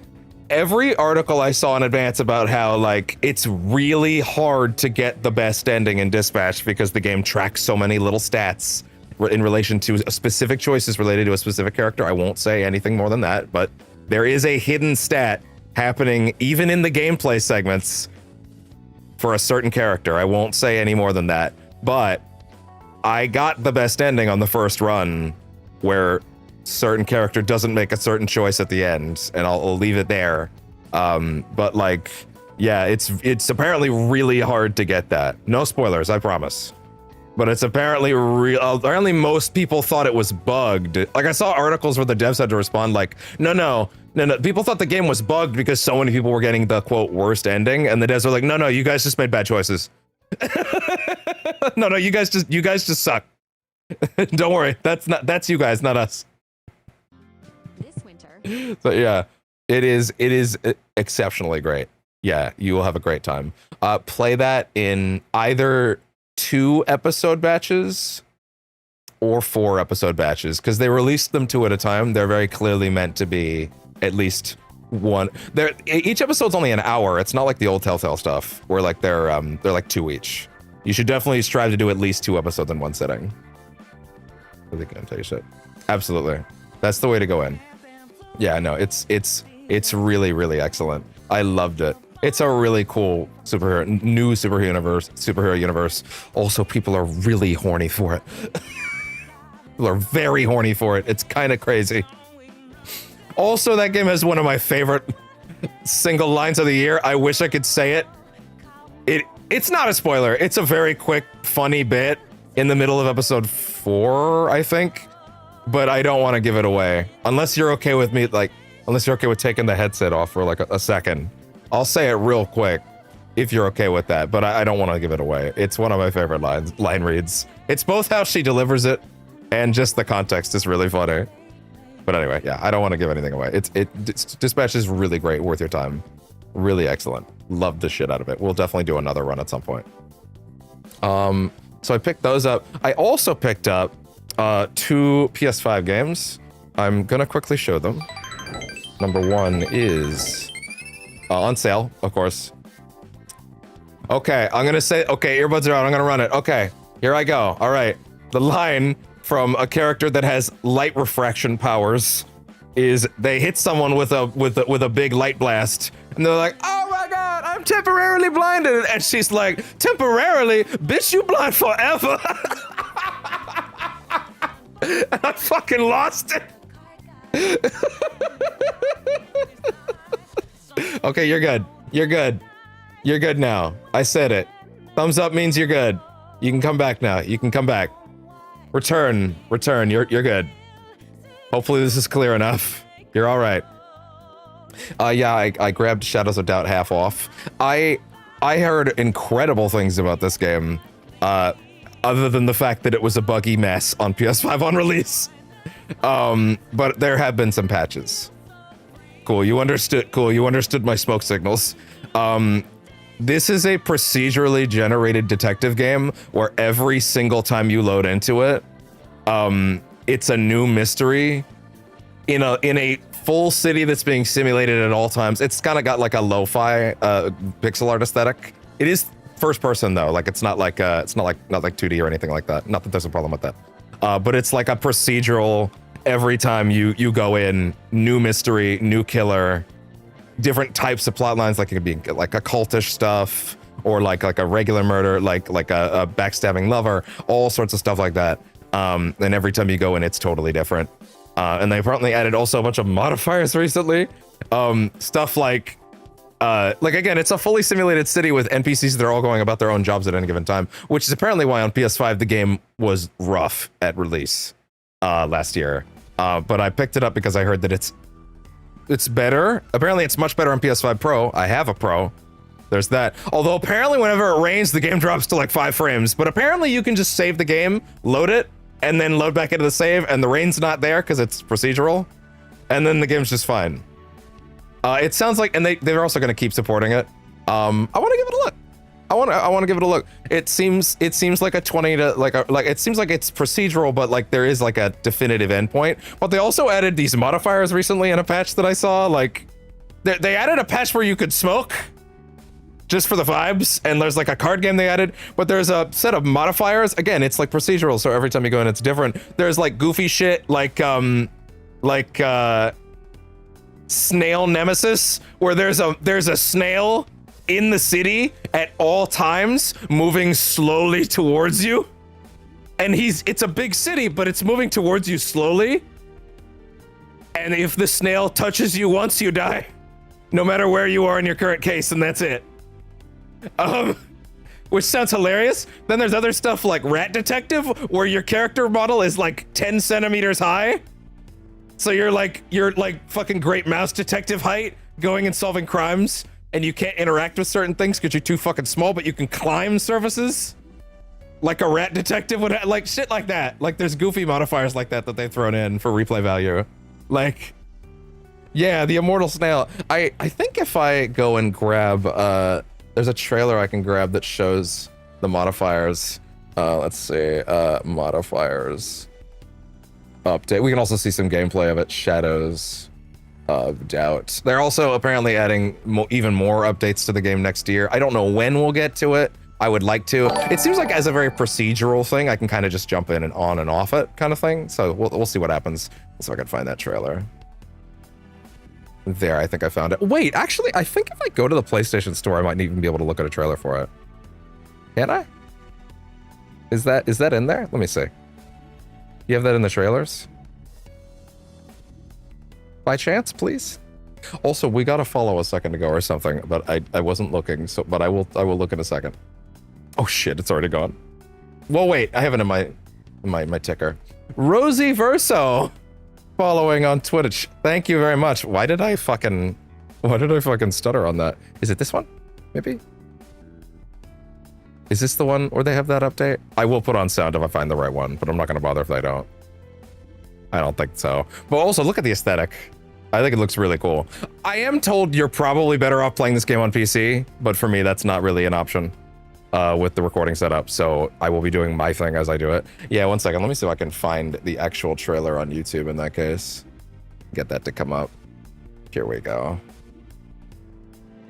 every article I saw in advance about how, like, it's really hard to get the best ending in Dispatch because the game tracks so many little stats in relation to specific choices related to a specific character. I won't say anything more than that, but there is a hidden stat happening even in the gameplay segments for a certain character. I won't say any more than that, but I got the best ending on the first run where certain character doesn't make a certain choice at the end, and I'll leave it there. But like, yeah, it's apparently really hard to get that. No spoilers, I promise. But it's apparently apparently most people thought it was bugged. Like, I saw articles where the devs had to respond like, no. People thought the game was bugged because so many people were getting the quote worst ending, and the devs were like, no, you guys just made bad choices. No, you guys just suck. Don't worry, that's you guys, not us. This winter. So yeah, it is exceptionally great. Yeah, you will have a great time. Play that in either 2 episode batches or 4 episode batches, because they released them 2 at a time. They're very clearly meant to be at least one. Each episode's only an hour. It's not like the old Telltale stuff where like they're like 2 each. You should definitely strive to do at least 2 episodes in one sitting. Really gonna tell you shit. Absolutely, that's the way to go in. Yeah, no, it's really, really excellent. I loved it. It's a really cool new superhero universe. Also, people are really horny for it. People are very horny for it. It's kind of crazy. Also, that game has one of my favorite single lines of the year. I wish I could say it. It's not a spoiler. It's a very quick, funny bit in the middle of episode 4, I think. But I don't want to give it away. Unless you're okay with me, unless you're okay with taking the headset off for like a second. I'll say it real quick if you're okay with that, but I don't want to give it away. It's one of my favorite line reads. It's both how she delivers it and just the context is really funny. But anyway, yeah, I don't want to give anything away. Dispatch is really great, worth your time. Really excellent. Love the shit out of it. We'll definitely do another run at some point. So I picked those up. I also picked up 2 PS5 games. I'm gonna quickly show them. Number 1 is on sale, of course. Okay, I'm gonna say, okay, earbuds are out, I'm gonna run it. Okay, here I go. All right, the line from a character that has light refraction powers is they hit someone with a big light blast, and they're like, oh my god, I'm temporarily blinded, and she's like, temporarily? Bitch, you blind forever. And I fucking lost it. Okay, you're good. You're good. You're good now. I said it. Thumbs up means you're good. You can come back now. You can come back. Return. Return. You're good. Hopefully this is clear enough. You're all right. Yeah, I grabbed Shadows of Doubt half off. I heard incredible things about this game, other than the fact that it was a buggy mess on PS5 on release. But there have been some patches. Cool, you understood. Cool, you understood my smoke signals. This is a procedurally generated detective game where every single time you load into it, it's a new mystery in a full city that's being simulated at all times. It's kind of got like a lo-fi pixel art aesthetic. It is first person though, like it's not like 2D or anything like that. Not that there's a problem with that. But it's like a procedural. Every time you go in, new mystery, new killer, different types of plot lines, like it could be like occultish stuff or like a regular murder, like a backstabbing lover, all sorts of stuff like that. And every time you go in, it's totally different. And they apparently added also a bunch of modifiers recently. Stuff like again, it's a fully simulated city with NPCs that are all going about their own jobs at any given time, which is apparently why on PS5 the game was rough at release last year. But I picked it up because I heard that it's better. Apparently it's much better on PS5 Pro. I have a Pro. There's that. Although apparently whenever it rains, the game drops to like 5 frames. But apparently you can just save the game, load it, and then load back into the save, and the rain's not there because it's procedural. And then the game's just fine. It sounds like, and they're also going to keep supporting it. I want to give it a look. I want to give it a look. It seems like a 20 to it seems like it's procedural, but like there is like a definitive endpoint. But they also added these modifiers recently in a patch that I saw. Like they added a patch where you could smoke just for the vibes, and there's like a card game they added, but there's a set of modifiers. Again, it's like procedural, so every time you go in, it's different. There's like goofy shit, like snail nemesis, where there's a snail in the city at all times, moving slowly towards you. And it's a big city, but it's moving towards you slowly. And if the snail touches you once, you die. No matter where you are in your current case, and that's it. Which sounds hilarious. Then there's other stuff like Rat Detective, where your character model is like 10 centimeters high. So you're like fucking Great Mouse Detective height, going and solving crimes, and you can't interact with certain things because you're too fucking small, but you can climb surfaces like a Rat Detective would like shit like that. Like there's goofy modifiers like that they've thrown in for replay value. Like, yeah, the Immortal Snail. I think if I go and grab, there's a trailer I can grab that shows the modifiers. Let's see, modifiers update. We can also see some gameplay of it. Shadows of Doubt. They're also apparently adding even more updates to the game next year. I don't know when we'll get to it. I would like to. It seems like as a very procedural thing, I can kind of just jump in and on and off it kind of thing. So we'll see what happens. Let's see if I can find that trailer. There, I think I found it. Wait, actually, I think if I go to the PlayStation Store, I might even be able to look at a trailer for it. Can I? Is that in there? Let me see. You have that in the trailers? By chance, please? Also, we got a follow a second ago or something, but I wasn't looking, so but I will look in a second. Oh shit, it's already gone. Well, wait, I have it in my ticker. Rosie Verso following on Twitch. Thank you very much. Why did I fucking stutter on that? Is it this one? Maybe? Is this the one where they have that update? I will put on sound if I find the right one, but I'm not gonna bother if I don't. I don't think so. But also, look at the aesthetic. I think it looks really cool. I am told you're probably better off playing this game on PC, but for me, that's not really an option with the recording setup. So I will be doing my thing as I do it. Yeah, one second. Let me see if I can find the actual trailer on YouTube in that case. Get that to come up. Here we go.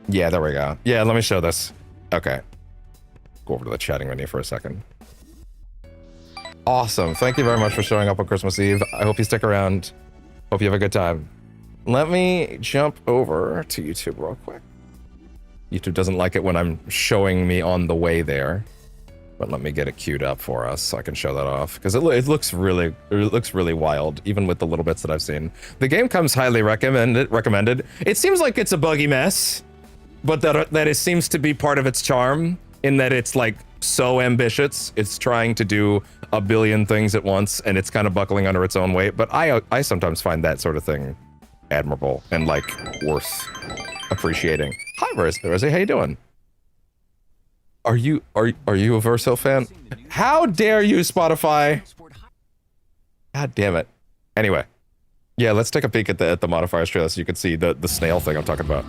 Yeah, there we go. Yeah, let me show this. Okay. Go over to the chatting menu for a second. Awesome. Thank you very much for showing up on Christmas Eve. I hope you stick around. Hope you have a good time. Let me jump over to YouTube real quick. YouTube doesn't like it when I'm showing me on the way there. But let me get it queued up for us so I can show that off, because it looks really wild, even with the little bits that I've seen. The game comes highly recommended. It seems like it's a buggy mess, but that it seems to be part of its charm in that it's like so ambitious. It's trying to do a billion things at once, and it's kind of buckling under its own weight. But I sometimes find that sort of thing admirable and like worth appreciating. Hi, Rosie, how you doing? Are you a Verso fan? How dare you, Spotify? God damn it. Anyway, yeah, let's take a peek at the modifiers trailer so you can see the snail thing I'm talking about,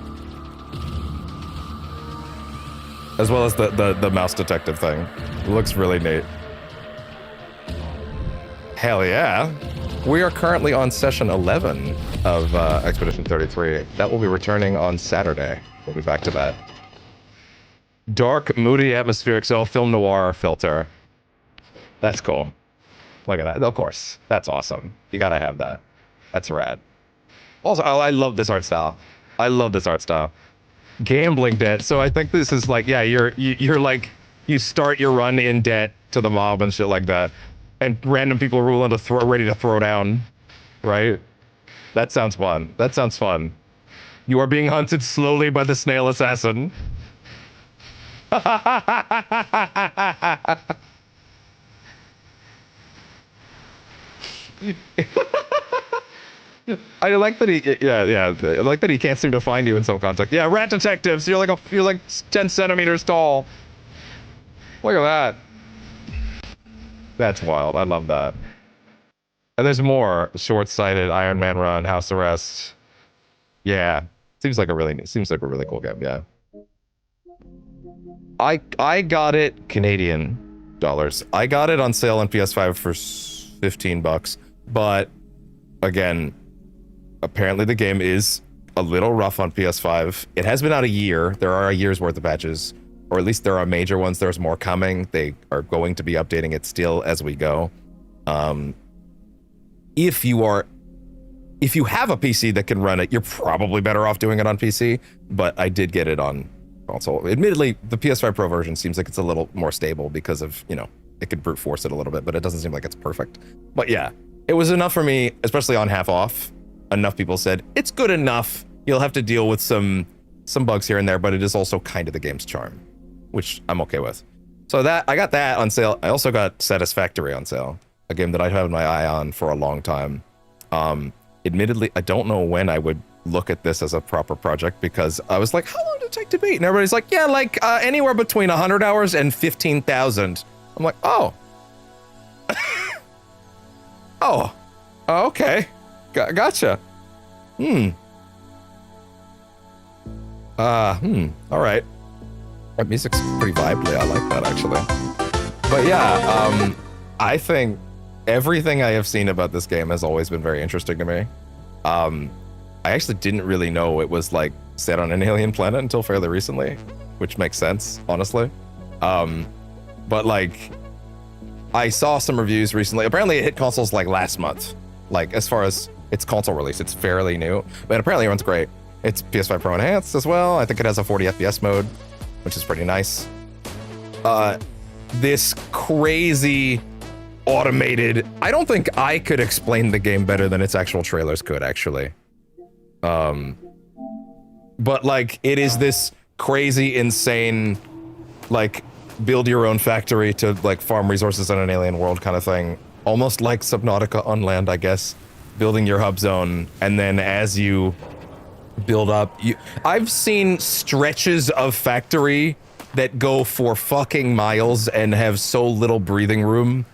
as well as the mouse detective thing. It looks really neat. Hell yeah. We are currently on session 11 of Expedition 33. That will be returning on Saturday. We'll be back to that. Dark, moody, atmospheric, so film noir filter. That's cool. Look at that. Of course. That's awesome. You gotta have that. That's rad. Also, I love this art style. I love this art style. Gambling debt. So I think this is like, yeah, you're like, you start your run in debt to the mob and shit like that. And random people are willing to ready to throw down. Right? That sounds fun. That sounds fun. You are being hunted slowly by the snail assassin. I like that he, yeah. I like that he can't seem to find you in some context. Yeah, rat detectives. You're like 10 centimeters tall. Look at that. That's wild. I love that. And there's more. Short-sighted, Iron Man run, house arrest. Yeah, seems like a really cool game. Yeah. I got it Canadian dollars. I got it on sale on PS5 for $15, but again, apparently the game is a little rough on PS5. It has been out a year. There are a year's worth of patches, or at least there are major ones. There's more coming. They are going to be updating it still as we go. If you have a PC that can run it, you're probably better off doing it on PC, but I did get it on console. Admittedly, the PS5 Pro version seems like it's a little more stable because of, you know, it could brute force it a little bit, but it doesn't seem like it's perfect. But yeah, it was enough for me, especially on half off. Enough people said, it's good enough. You'll have to deal with some bugs here and there, but it is also kind of the game's charm, which I'm okay with. So that I got that on sale. I also got Satisfactory on sale, a game that I've had my eye on for a long time. Admittedly, I don't know when I would look at this as a proper project, because I was like, how long did it take to beat? And everybody's like, yeah, like anywhere between 100 hours and 15,000. I'm like, oh. Oh, okay. Gotcha. All right. That music's pretty lively. I like that, actually. But yeah, I think everything I have seen about this game has always been very interesting to me. I actually didn't really know it was like set on an alien planet until fairly recently, which makes sense, honestly. But like, I saw some reviews recently. Apparently it hit consoles like last month. Like, as far as its console release, it's fairly new, but apparently it runs great. It's PS5 Pro enhanced as well. I think it has a 40 FPS mode, which is pretty nice. This crazy automated, I don't think I could explain the game better than its actual trailers could, actually. But like, it is this crazy, insane, like, build your own factory to like farm resources in an alien world kind of thing. Almost like Subnautica on land, I guess. Building your hub zone, and then as you build up, I've seen stretches of factory that go for fucking miles and have so little breathing room.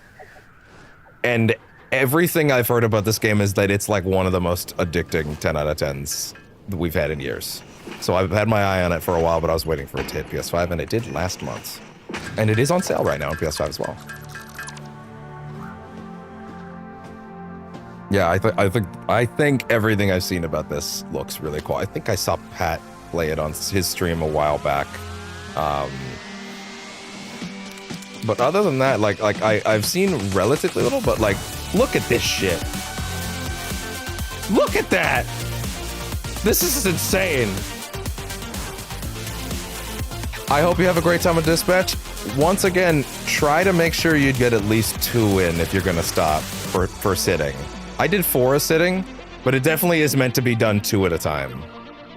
And everything I've heard about this game is that it's like one of the most addicting 10 out of 10s that we've had in years. So I've had my eye on it for a while, but I was waiting for it to hit PS5, and it did last month. And it is on sale right now on PS5 as well. Yeah, I think everything I've seen about this looks really cool. I think I saw Pat play it on his stream a while back. But other than that, like I've seen relatively little, but like, look at this shit. Look at that. This is insane. I hope you have a great time with Dispatch. once again, try to make sure you get at least 2 in if you're gonna stop for sitting. I did 4 a sitting, but it definitely is meant to be done 2 at a time.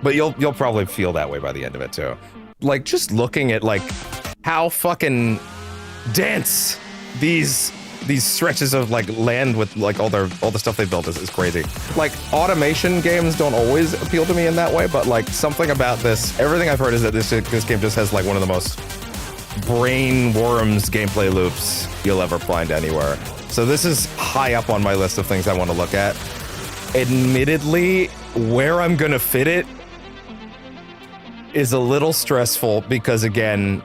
But you'll probably feel that way by the end of it too. Like, just looking at like how fucking dense these stretches of like land with like all the stuff they built is crazy. Like, automation games don't always appeal to me in that way, but like something about this, everything I've heard is that this game just has like one of the most brain worms gameplay loops you'll ever find anywhere. So this is high up on my list of things I want to look at. Admittedly, where I'm gonna fit it is a little stressful because, again,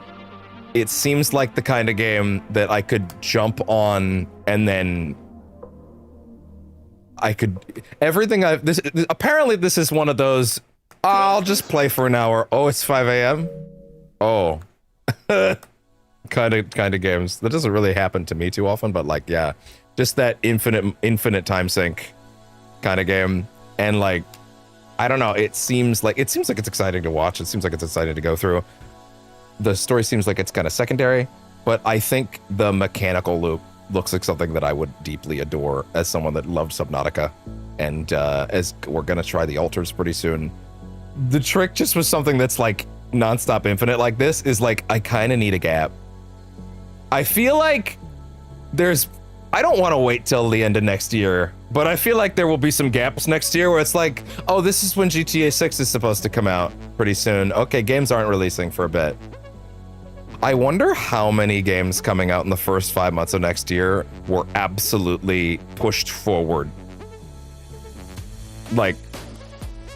it seems like the kind of game that I could jump on and then I could apparently this is one of those, I'll just play for an hour. Oh, it's 5 a.m. Oh, kind of games. That doesn't really happen to me too often, but like, yeah, just that infinite time sink kind of game. And like, I don't know, it seems like it's exciting to watch. It seems like it's exciting to go through. The story seems like it's kind of secondary, but I think the mechanical loop looks like something that I would deeply adore as someone that loved Subnautica. And as we're gonna try the altars pretty soon. The trick just was something that's like nonstop infinite like this is like, I kind of need a gap. I feel like I don't want to wait till the end of next year, but I feel like there will be some gaps next year where it's like, oh, this is when GTA 6 is supposed to come out pretty soon. Okay, games aren't releasing for a bit. I wonder how many games coming out in the first 5 months of next year were absolutely pushed forward, like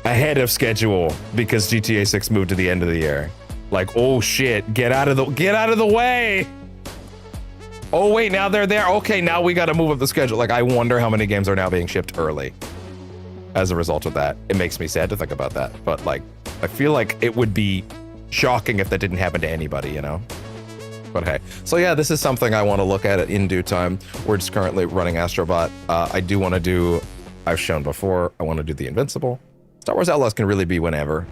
ahead of schedule, because GTA 6 moved to the end of the year. Like, oh shit, get out of the way. Oh wait, now they're there. Okay, now we got to move up the schedule. Like, I wonder how many games are now being shipped early as a result of that. It makes me sad to think about that, but like, I feel like it would be shocking if that didn't happen to anybody, you know? But hey, so yeah, this is something I want to look at in due time. We're just currently running Astrobot. I do want to do, I've shown before, I want to do the Invincible. Star Wars Outlaws can really be whenever.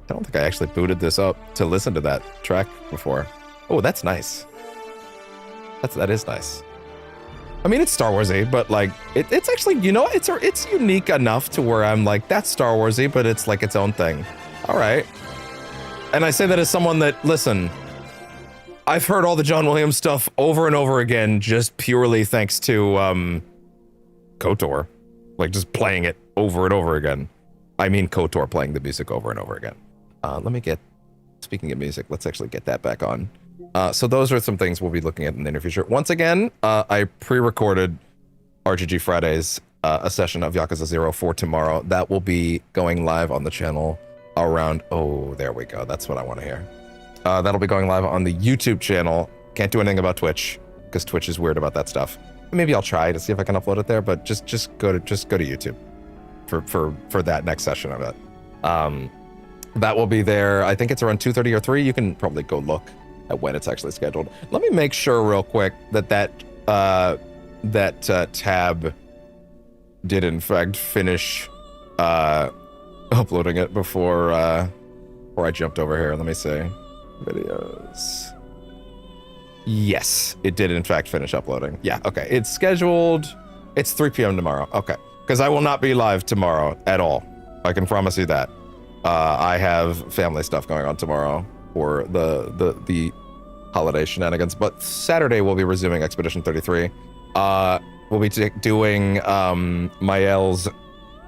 I don't think I actually booted this up to listen to that track before. Oh, that's nice. That is nice. I mean, it's Star Warsy, but like, it's actually, you know, it's unique enough to where I'm like, that's Star Warsy, but it's like its own thing. All right. And I say that as someone that, listen, I've heard all the John Williams stuff over and over again, just purely thanks to KOTOR, like just playing it over and over again. I mean, KOTOR playing the music over and over again. Speaking of music, let's actually get that back on. So those are some things we'll be looking at in the near future. Once again, I pre-recorded RGG Fridays, a session of Yakuza 0 for tomorrow. That will be going live on the channel around, oh, there we go. That's what I want to hear. That'll be going live on the YouTube channel. Can't do anything about Twitch because Twitch is weird about that stuff. Maybe I'll try to see if I can upload it there, but just go to YouTube for that next session of it. That will be there. I think it's around 2:30 or 3. You can probably go look at when it's actually scheduled. Let me make sure real quick that tab did in fact finish uploading it before I jumped over here. Let me see. Videos. Yes, it did in fact finish uploading. Yeah, okay. It's scheduled. It's 3 p.m. tomorrow. Okay. Because I will not be live tomorrow at all. I can promise you that. I have family stuff going on tomorrow for the holiday shenanigans, but Saturday we'll be resuming Expedition 33. We'll be doing Mael's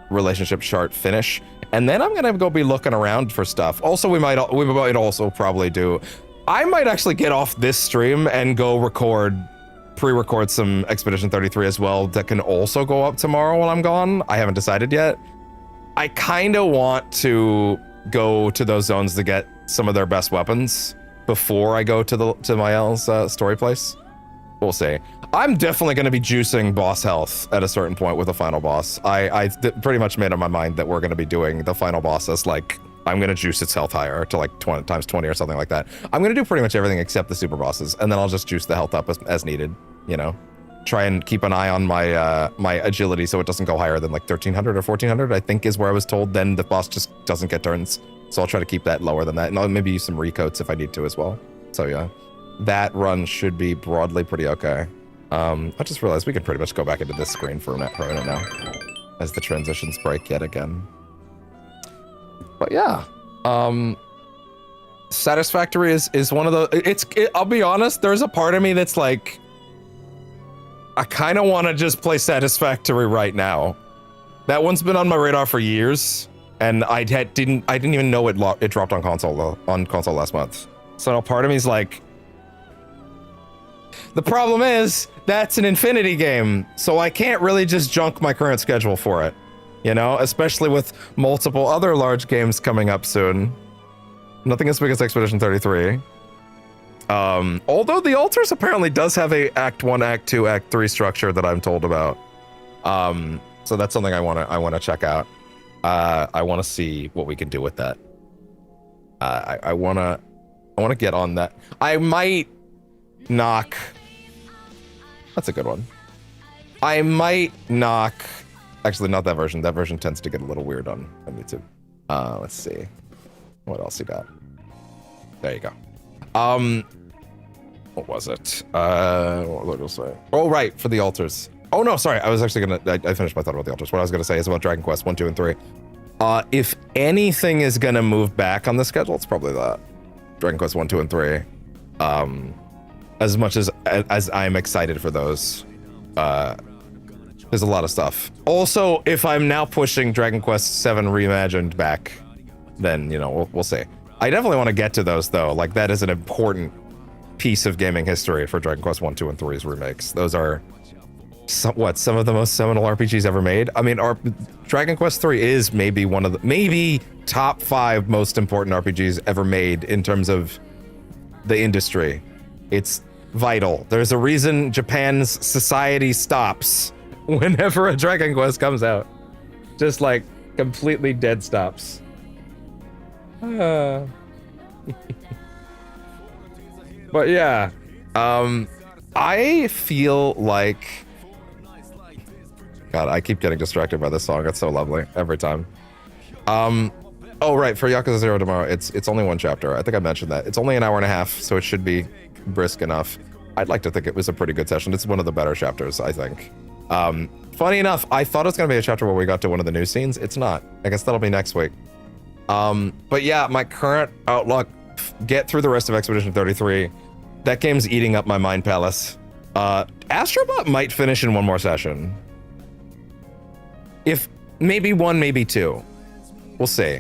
relationship chart finish, and then I'm gonna go be looking around for stuff. Also, we might also probably do, I might actually get off this stream and go pre-record some Expedition 33 as well that can also go up tomorrow while I'm gone. I haven't decided yet. I kind of want to go to those zones to get some of their best weapons before I go to Mael's story place. We'll see. I'm definitely going to be juicing boss health at a certain point with the final boss. I pretty much made up my mind that we're going to be doing the final boss as like, I'm going to juice its health higher to like 20 times 20 or something like that. I'm going to do pretty much everything except the super bosses, and then I'll just juice the health up as needed, you know? Try and keep an eye on my my agility so it doesn't go higher than like 1300 or 1400, I think is where I was told. Then the boss just doesn't get turns. So I'll try to keep that lower than that, and I'll maybe use some recoats if I need to as well. So yeah, that run should be broadly pretty okay. I just realized we can pretty much go back into this screen for a minute now, as the transitions break yet again. But yeah, Satisfactory is one of the. I'll be honest. There's a part of me that's like, I kind of want to just play Satisfactory right now. That one's been on my radar for years, and I didn't even know it dropped on console last month. So now part of me is like, the problem is that's an Infinity game, so I can't really just junk my current schedule for it, you know, especially with multiple other large games coming up soon. Nothing as big as Expedition 33. Although the Altars apparently does have a Act 1, Act 2, Act 3 structure that I'm told about. So that's something I wanna check out. I wanna see what we can do with that. I wanna get on that. I might knock. That's a good one. I might knock. Actually, not that version. That version tends to get a little weird on YouTube. Let's see. What else you got? There you go. What was it? What was I gonna say? Oh, right, for the Altars. Oh no, sorry. I was actually gonna. I finished my thought about the Altars. What I was gonna say is about Dragon Quest 1, 2, and 3. If anything is gonna move back on the schedule, it's probably that. Dragon Quest 1, 2, and 3. As much as I'm excited for those, there's a lot of stuff. Also, if I'm now pushing Dragon Quest 7 Reimagined back, then, you know, we'll see. I definitely want to get to those, though. Like, that is an important piece of gaming history for Dragon Quest 1, 2, and 3's remakes. Those are, some of the most seminal RPGs ever made? I mean, Dragon Quest 3 is maybe one of the, maybe top 5 most important RPGs ever made in terms of the industry. It's vital. There's a reason Japan's society stops whenever a Dragon Quest comes out. Just like completely dead stops. But yeah, I feel like, God, I keep getting distracted by this song. It's so lovely every time. Oh right, for Yakuza 0 tomorrow, it's only one chapter. I think I mentioned that. It's only an hour and a half, so it should be brisk enough. I'd like to think it was a pretty good session. It's one of the better chapters, I think. Funny enough, I thought it was gonna be a chapter where we got to one of the new scenes. It's not. I guess that'll be next week. But yeah, my current outlook, get through the rest of Expedition 33. That game's eating up my mind palace. Astrobot might finish in one more session. If maybe one, maybe two. We'll see.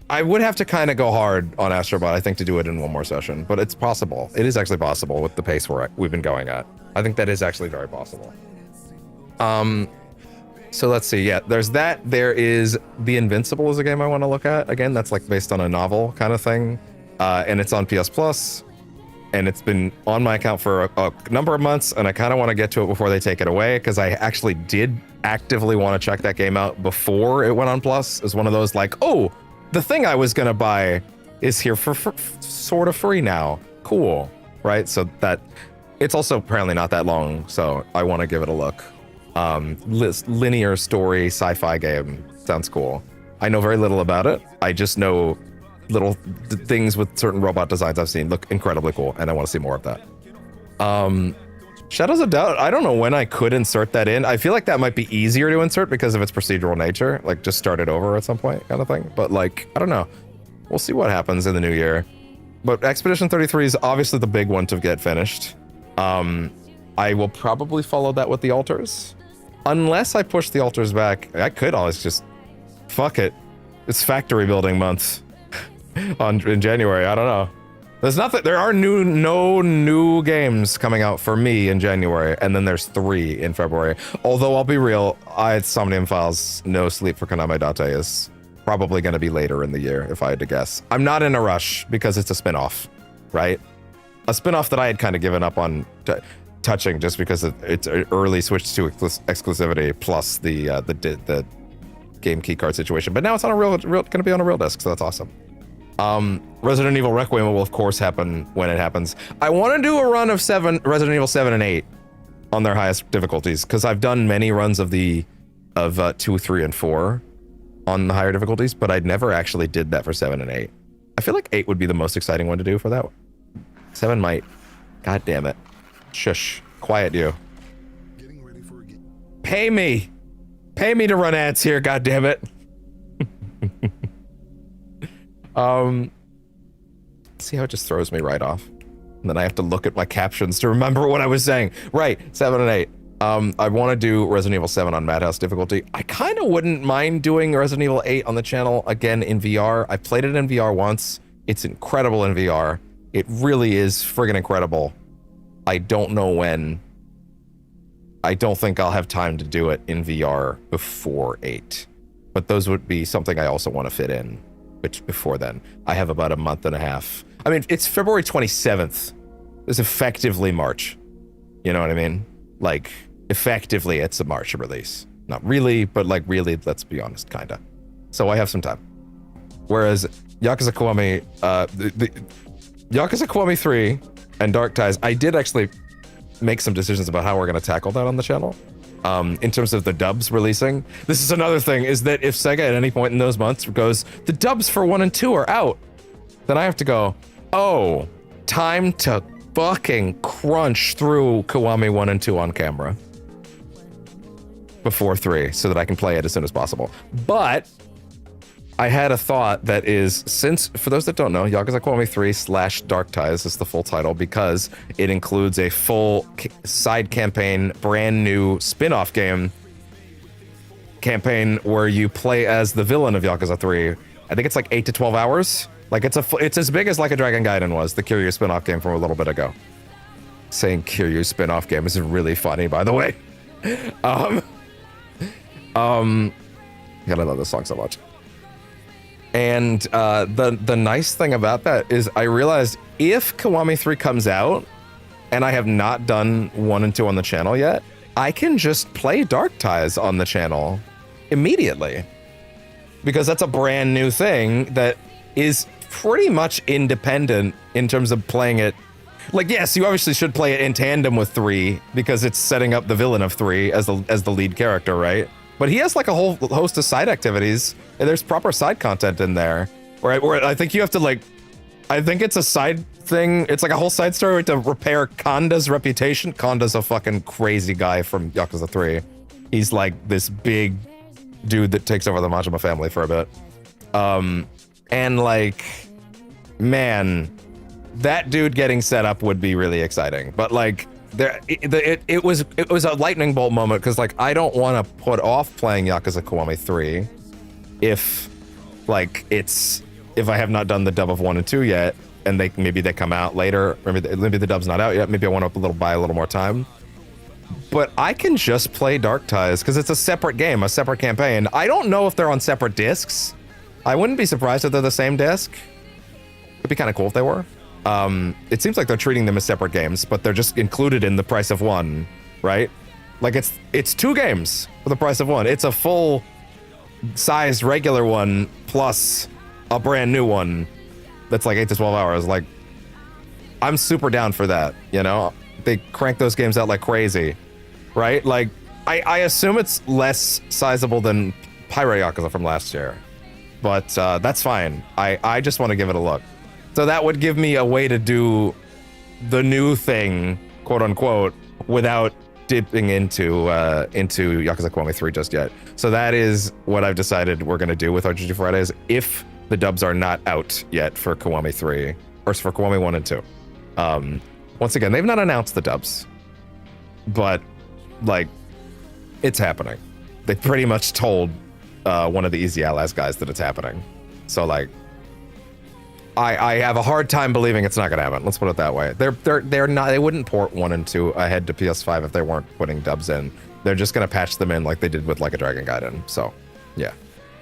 I would have to kind of go hard on Astrobot, I think, to do it in one more session, but it's possible. It is actually possible with the pace we've been going at. I think that is actually very possible. So let's see. Yeah, there's that. There is The Invincible is a game I want to look at. Again, that's like based on a novel kind of thing. And it's on PS Plus. And it's been on my account for a number of months, and I kind of want to get to it before they take it away, because I actually did actively want to check that game out before it went on Plus. As one of those like, oh, the thing I was going to buy is here for sort of free now. Cool. Right? So that it's also apparently not that long, so I want to give it a look. Linear story sci-fi game. Sounds cool. I know very little about it. I just know little things with certain robot designs I've seen look incredibly cool, and I want to see more of that. Shadows of Doubt, I don't know when I could insert that in. I feel like that might be easier to insert because of its procedural nature, like just start it over at some point kind of thing. But like, I don't know. We'll see what happens in the new year. But Expedition 33 is obviously the big one to get finished. I will probably follow that with the Altars. Unless I push the Altars back, I could always just, fuck it. It's factory building month in January. I don't know. There's nothing. There are no new games coming out for me in January, and then there's 3 in February. Although I'll be real, Somnium Files No Sleep for Kaname Date is probably going to be later in the year if I had to guess. I'm not in a rush because it's a spin-off, right? A spin-off that I had kind of given up on touching just because it's an early switch to exclusivity plus the game key card situation. But now it's on going to be on a real disc, so that's awesome. Resident Evil Requiem will of course happen when it happens. I want to do a run of Resident Evil 7 and 8 on their highest difficulties, because I've done many runs of 2, 3, and 4 on the higher difficulties, but I never actually did that for 7 and 8. I feel like 8 would be the most exciting one to do for that 7 might. God damn it. Shush. Quiet you. Pay me. Pay me to run ads here, god damn it. See how it just throws me right off? And then I have to look at my captions to remember what I was saying. Right, 7 and 8. I want to do Resident Evil 7 on Madhouse difficulty. I kind of wouldn't mind doing Resident Evil 8 on the channel again in VR. I played it in VR once. It's incredible in VR. It really is friggin' incredible. I don't know when. I don't think I'll have time to do it in VR before 8. But those would be something I also want to fit in before then. I have about a month and a half. I mean, it's February 27th. It's effectively March. You know what I mean? Like, effectively, it's a March release. Not really, but like really, let's be honest, kinda. So I have some time. Whereas Yakuza Kiwami, the Yakuza Kiwami 3 and Dark Ties, I did actually make some decisions about how we're going to tackle that on the channel. In terms of the dubs releasing. This is another thing, is that if Sega at any point in those months goes, the dubs for 1 and 2 are out, then I have to go, oh, time to fucking crunch through Kiwami 1 and 2 on camera before 3 so that I can play it as soon as possible. But I had a thought that is, since, for those that don't know, Yakuza Kiwami 3 / Dark Ties is the full title because it includes a full side campaign, brand new spin-off campaign where you play as the villain of Yakuza 3. I think it's like 8 to 12 hours. Like it's as big as Like a Dragon Gaiden was, the Kiryu spin-off game from a little bit ago. Saying Kiryu spin-off game is really funny, by the way. Gotta love this song so much. And the nice thing about that is I realized if Kiwami 3 comes out and I have not done 1 and 2 on the channel yet, I can just play Dark Ties on the channel immediately. Because that's a brand new thing that is pretty much independent in terms of playing it. Like, yes, you obviously should play it in tandem with 3 because it's setting up the villain of 3 as the lead character, right? But he has like a whole host of side activities, and there's proper side content in there. Right? Where I think you have to like, I think it's a side thing. It's like a whole side story to repair Konda's reputation. Konda's a fucking crazy guy from Yakuza 3. He's like this big dude that takes over the Majima family for a bit. And like, man, that dude getting set up would be really exciting. But like, it was a lightning bolt moment because like I don't want to put off playing Yakuza Kiwami 3 if like if I have not done the dub of 1 and 2 yet, and maybe they come out later, maybe the dub's not out yet, maybe I want to buy a little more time. But I can just play Dark Ties because it's a separate game, a separate campaign. I don't know if they're on separate discs. I wouldn't be surprised if they're the same disc. It'd be kind of cool if they were. It seems like they're treating them as separate games, but they're just included in the price of 1, right? Like it's 2 games for the price of 1. It's a full size regular one plus a brand new one that's like 8 to 12 hours. Like, I'm super down for that, you know? They crank those games out like crazy, right? Like, I assume it's less sizable than Pirate Yakuza from last year, but that's fine. I just want to give it a look. So that would give me a way to do the new thing, quote unquote, without dipping into Yakuza Kiwami 3 just yet. So that is what I've decided we're going to do with RGG Fridays if the dubs are not out yet for Kiwami 3, or for Kiwami 1 and 2. Once again, they've not announced the dubs, but like, it's happening. They pretty much told one of the Easy Allies guys that it's happening. So like, I have a hard time believing it's not gonna happen. Let's put it that way. They're not. They wouldn't port 1 and 2 ahead to PS5 if they weren't putting dubs in. They're just gonna patch them in like they did with Like a Dragon Gaiden. So, yeah.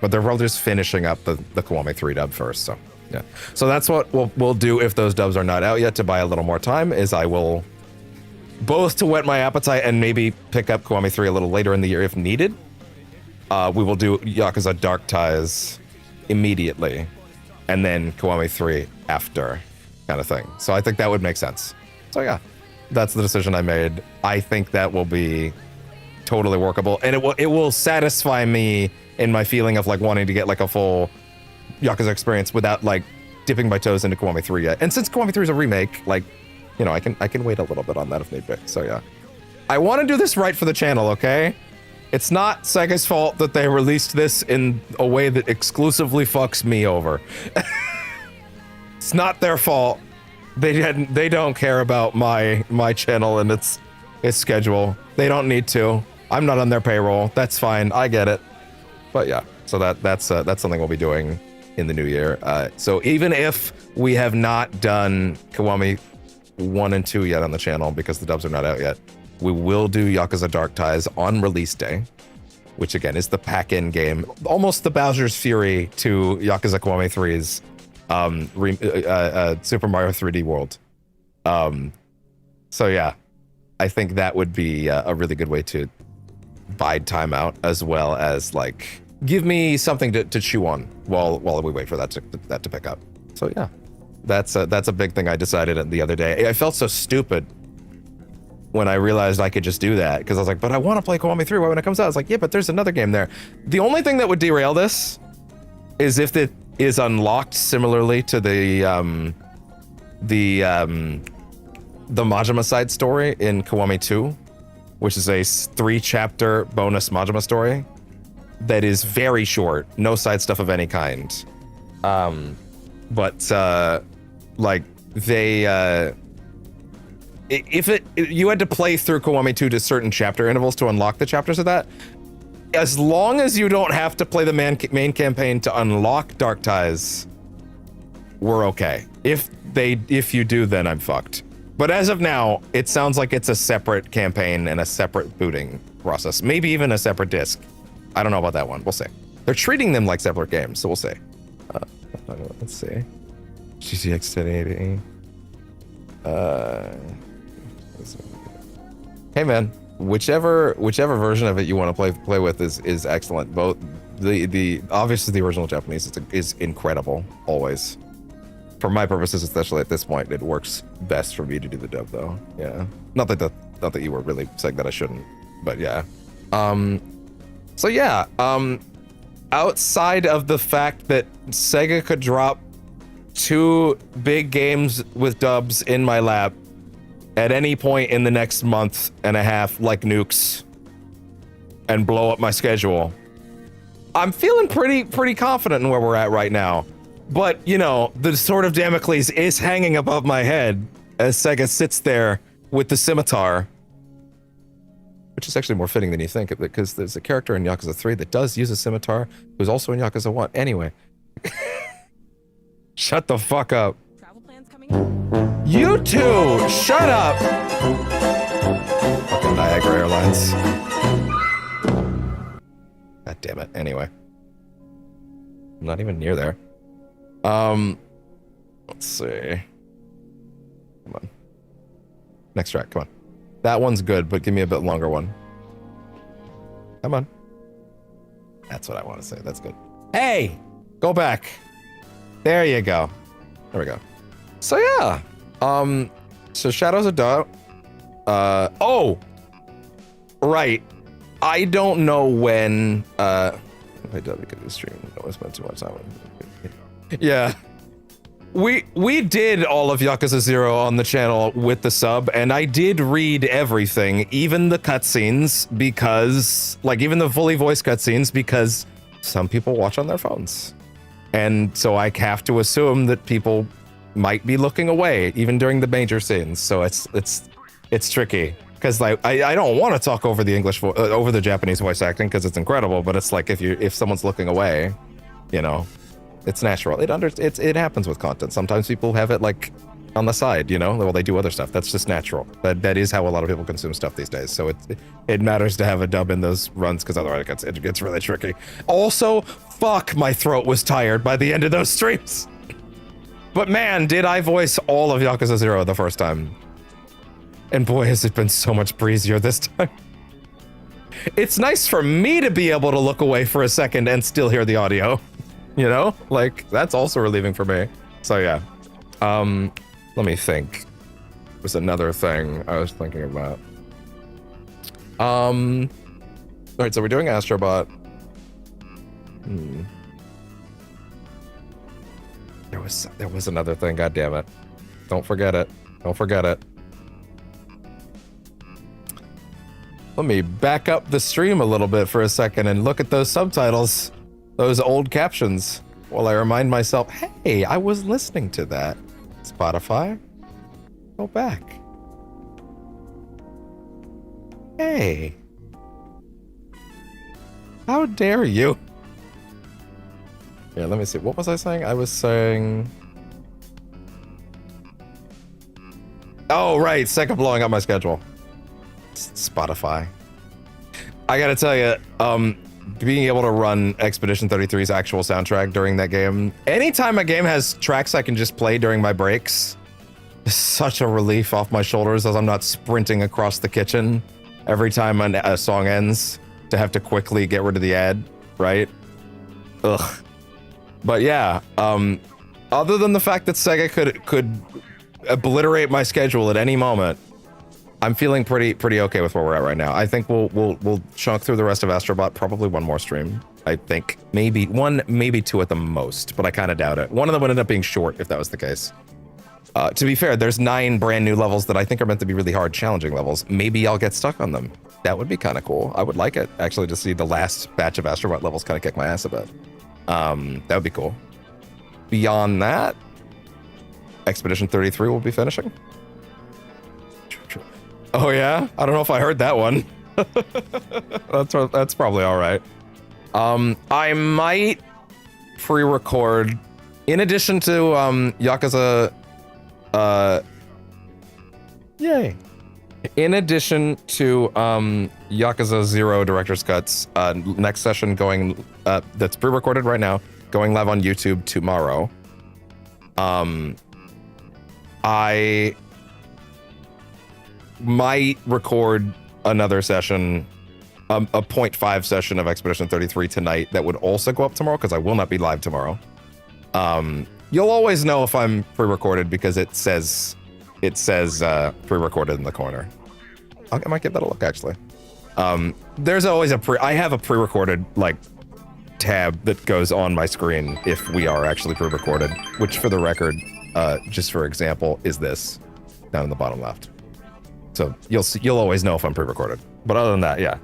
But they're probably just finishing up the Kiwami 3 dub first. So, yeah. So that's what we'll do if those dubs are not out yet to buy a little more time. Is I will both to whet my appetite and maybe pick up Kiwami 3 a little later in the year if needed. We will do Yakuza Dark Ties immediately, and then Kiwami 3 after, kind of thing. So I think that would make sense. So yeah, that's the decision I made. I think that will be totally workable, and it will satisfy me in my feeling of like wanting to get like a full Yakuza experience without like dipping my toes into Kiwami 3 yet. And since Kiwami 3 is a remake, like you know, I can wait a little bit on that if need be. So yeah, I want to do this right for the channel. Okay, it's not Sega's fault that they released this in a way that exclusively fucks me over. It's not their fault. They don't care about my channel and its schedule. They don't need to. I'm not on their payroll. That's fine. I get it. But yeah, so that's something we'll be doing in the new year. So even if we have not done Kiwami 1 and 2 yet on the channel because the dubs are not out yet, we will do Yakuza Dark Ties on release day, which again is the pack-in game, almost the Bowser's Fury to Yakuza Kiwami 3's Super Mario 3D World. So yeah, I think that would be a really good way to bide time out, as well as like give me something to chew on while we wait for that to pick up. So yeah, that's a big thing I decided the other day. I felt so stupid when I realized I could just do that, because I was like, but I want to play Kiwami 3 when it comes out. I was like, yeah, but there's another game there. The only thing that would derail this is if it is unlocked similarly to the Majima side story in Kiwami 2, which is a 3-chapter bonus Majima story that is very short, no side stuff of any kind. But like they if you had to play through Kiwami 2 to certain chapter intervals to unlock the chapters of that, as long as you don't have to play the main campaign to unlock Dark Ties, we're okay. If you do, then I'm fucked. But as of now, it sounds like it's a separate campaign and a separate booting process. Maybe even a separate disc. I don't know about that one. We'll see. They're treating them like separate games, so we'll see. Let's see. GTX 1080. Hey man, whichever version of it you want to play with is excellent. Both the obviously the original Japanese is incredible always. For my purposes, especially at this point, it works best for me to do the dub though. Yeah, not that you were really saying that I shouldn't, but yeah. So yeah, outside of the fact that Sega could drop 2 big games with dubs in my lap at any point in the next month and a half, like nukes, and blow up my schedule, I'm feeling pretty confident in where we're at right now. But, you know, the sword of Damocles is hanging above my head as Sega sits there with the scimitar, which is actually more fitting than you think, because there's a character in Yakuza 3 that does use a scimitar, who's also in Yakuza 1. Anyway. Shut the fuck up. Travel plans coming up? You two! Shut up! Fucking Niagara Airlines. God damn it. Anyway. I'm not even near there. Let's see. Come on. Next track, come on. That one's good, but give me a bit longer one. Come on. That's what I want to say. That's good. Hey! Go back. There you go. There we go. So yeah. So Shadows of Doubt. Oh! Right. I don't know when, if I dub because the stream, I don't want to spend too much time on it. Yeah. We did all of Yakuza 0 on the channel with the sub, and I did read everything, even the cutscenes, because, like, even the fully voiced cutscenes, because some people watch on their phones. And so I have to assume that people might be looking away, even during the major scenes. So it's tricky. Because like I don't want to talk over the over the Japanese voice acting because it's incredible, but it's like if someone's looking away, you know, it's natural. It happens with content. Sometimes people have it like on the side, you know, while they do other stuff. That's just natural. That is how a lot of people consume stuff these days. So it matters to have a dub in those runs because otherwise it gets really tricky. Also, fuck, my throat was tired by the end of those streams. But man, did I voice all of Yakuza 0 the first time. And boy, has it been so much breezier this time. It's nice for me to be able to look away for a second and still hear the audio. You know? Like, that's also relieving for me. So yeah. Let me think. There's another thing I was thinking about. Alright, so we're doing Astrobot. There was another thing, god damn it. Don't forget it. Don't forget it. Let me back up the stream a little bit for a second and look at those subtitles, those old captions, while I remind myself, hey, I was listening to that. Spotify, go back. Hey. How dare you? Yeah, let me see. What was I saying? I was saying... Oh, right. Second blowing up my schedule. Spotify. I gotta tell you, being able to run Expedition 33's actual soundtrack during that game, anytime a game has tracks I can just play during my breaks, is such a relief off my shoulders as I'm not sprinting across the kitchen every time a song ends to have to quickly get rid of the ad, right? Ugh. But yeah, other than the fact that Sega could obliterate my schedule at any moment, I'm feeling pretty okay with where we're at right now. I think we'll chunk through the rest of Astrobot, probably one more stream. I think maybe one, maybe two at the most, but I kind of doubt it. One of them would end up being short if that was the case. To be fair, there's 9 brand new levels that I think are meant to be really hard, challenging levels. Maybe I'll get stuck on them. That would be kind of cool. I would like it, actually, to see the last batch of Astrobot levels kind of kick my ass a bit. That would be cool. Beyond that, Expedition 33 will be finishing. Oh yeah? I don't know if I heard that one. That's probably all right. I might pre-record, in addition to Yakuza, yay. In addition to Yakuza 0 Director's Cuts, next session going, that's pre-recorded right now, going live on YouTube tomorrow. I might record another session, a 0.5 session of Expedition 33 tonight that would also go up tomorrow, because I will not be live tomorrow. You'll always know if I'm pre-recorded because it says pre-recorded in the corner. I might give that a look, actually. There's always I have a pre-recorded like tab that goes on my screen if we are actually pre-recorded, which for the record, just for example, is this down in the bottom left. So you'll always know if I'm pre-recorded. But other than that, yeah.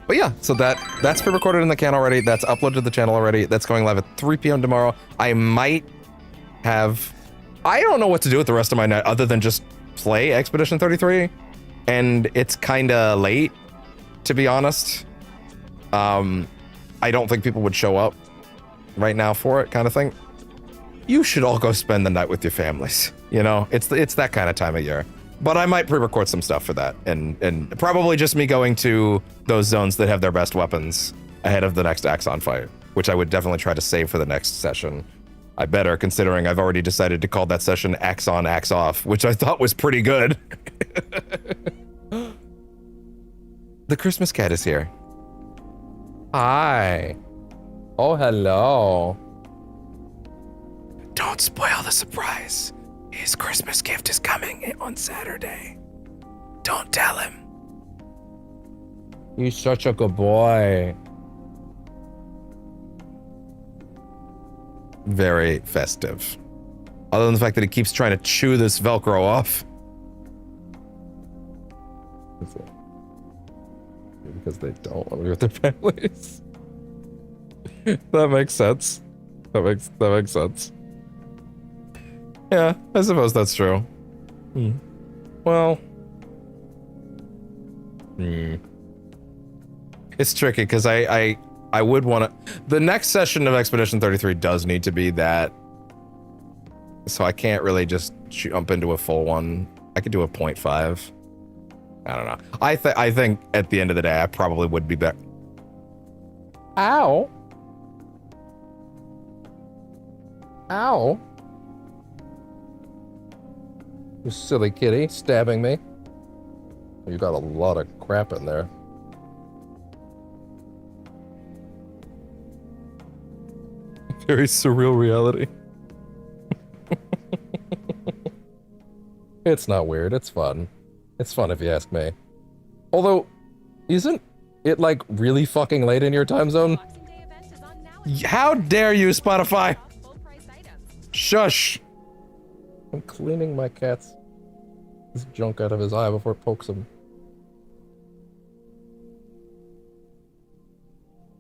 But yeah, so that's pre-recorded in the can already. That's uploaded to the channel already. That's going live at 3 p.m. tomorrow. I don't know what to do with the rest of my night other than just play Expedition 33. And it's kind of late, to be honest. I don't think people would show up right now for it, kind of thing. You should all go spend the night with your families. You know, it's that kind of time of year. But I might pre-record some stuff for that, and probably just me going to those zones that have their best weapons ahead of the next Axon fight, which I would definitely try to save for the next session. I better, considering I've already decided to call that session Axe On, Axe Off, which I thought was pretty good. The Christmas cat is here. Hi. Oh, hello. Don't spoil the surprise. His Christmas gift is coming on Saturday. Don't tell him. He's such a good boy. Very festive. Other than the fact that he keeps trying to chew this Velcro off. Because they don't want to be with their families. That makes sense. That makes sense. Yeah, I suppose that's true. Well. It's tricky because I would want to. The next session of Expedition 33 does need to be that. So I can't really just jump into a full one. I could do a 0.5. I don't know. I think at the end of the day, I probably would be better. Ow. Ow. You silly kitty, stabbing me. You got a lot of crap in there. Very surreal reality. It's not weird, it's fun. It's fun if you ask me. Although, isn't it like really fucking late in your time zone? How dare you, Spotify? Shush. I'm cleaning my cat's this junk out of his eye before it pokes him.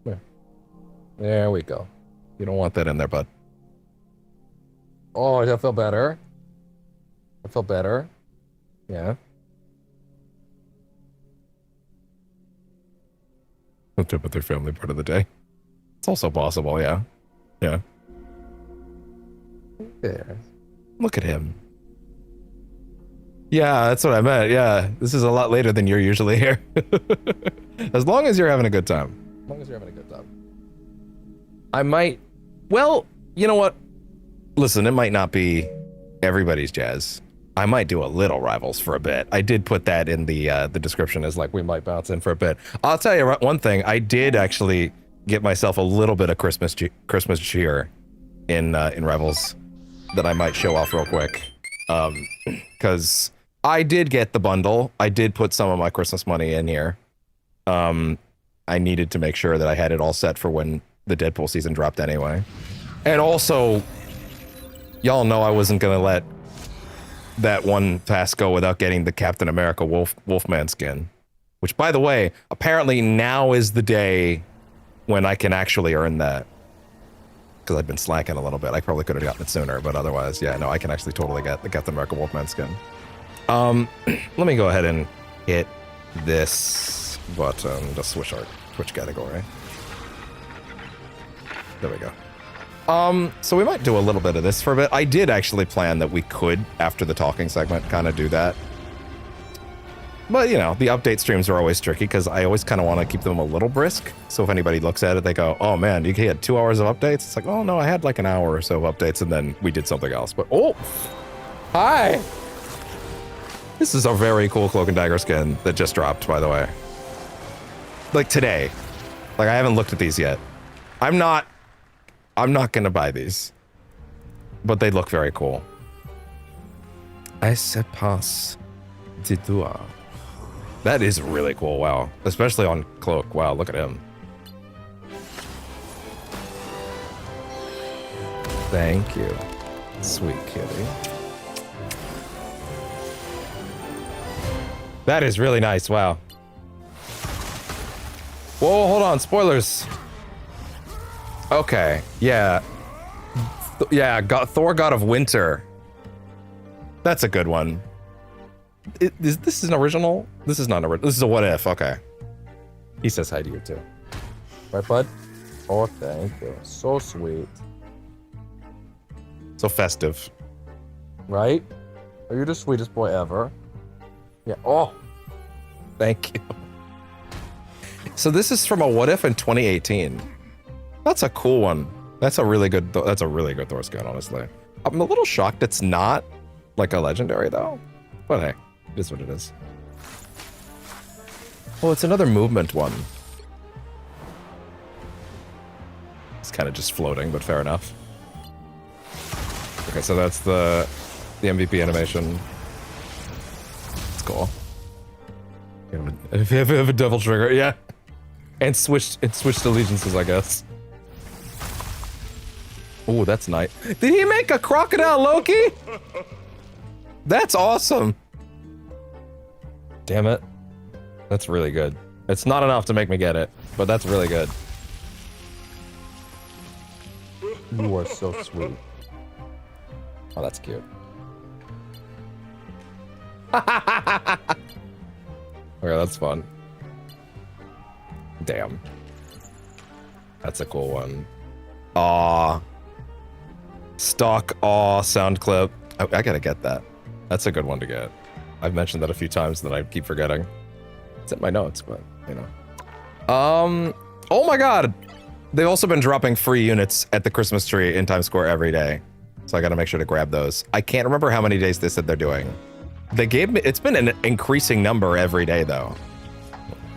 There. There we go. You don't want that in there, bud. Oh, I feel better. I feel better. Yeah. Hooked up with their family part of the day. It's also possible, yeah. Yeah. There. Look at him. Yeah, that's what I meant. Yeah, this is a lot later than you're usually here. As long as you're having a good time. As long as you're having a good time. I might... Well, you know what? Listen, it might not be everybody's jazz. I might do a little Rivals for a bit. I did put that in the description as like we might bounce in for a bit. I'll tell you one thing. I did actually get myself a little bit of Christmas cheer in Rivals that I might show off real quick. Because I did get the bundle. I did put some of my Christmas money in here. I needed to make sure that I had it all set for when the Deadpool season dropped anyway. And also, y'all know I wasn't gonna let that one pass go without getting the Captain America Wolfman skin. Which, by the way, apparently now is the day when I can actually earn that. Because I've been slacking a little bit. I probably could have gotten it sooner, but otherwise, yeah, no, I can actually totally get the Captain America Wolfman skin. Let me go ahead and hit this button to switch our Twitch category. There we go. So we might do a little bit of this for a bit. I did actually plan that we could, after the talking segment, kind of do that. But, you know, the update streams are always tricky because I always kind of want to keep them a little brisk. So if anybody looks at it, they go, oh man, you had 2 hours of updates? It's like, oh no, I had like an hour or so of updates and then we did something else. But, oh, hi. This is a very cool Cloak and Dagger skin that just dropped, by the way. Like today. Like I haven't looked at these yet. I'm not gonna buy these. But they look very cool. I sais pas de toi. That is really cool, wow. Especially on Cloak. Wow, look at him. Thank you, sweet kitty. That is really nice, wow. Whoa, hold on, spoilers. Okay, yeah. Thor God of Winter. That's a good one. Is this an original? This is not an original. This is a what if, okay. He says hi to you too. Right, bud? Oh, thank you. So sweet. So festive. Right? Are you the sweetest boy ever? Yeah, oh. Thank you. So this is from a what if in 2018. That's a cool one. That's a really good Thor skin, honestly. I'm a little shocked it's not like a legendary though. But hey, it is what it is. Oh, it's another movement one. It's kind of just floating, but fair enough. Okay, so that's the MVP animation. It's cool. If you have a double trigger, yeah. And switched allegiances, I guess. Oh, that's nice. Did he make a crocodile Loki? That's awesome. Damn it. That's really good. It's not enough to make me get it, but that's really good. You are so sweet. Oh, that's cute. Okay, that's fun. Damn. That's a cool one. Aw. Stock aw sound clip. I gotta get that. That's a good one to get. I've mentioned that a few times that I keep forgetting. It's in my notes, but, you know. Oh my god! They've also been dropping free units at the Christmas tree in Times Square every day. So I gotta make sure to grab those. I can't remember how many days they said they're doing. They gave me, it's been an increasing number every day though.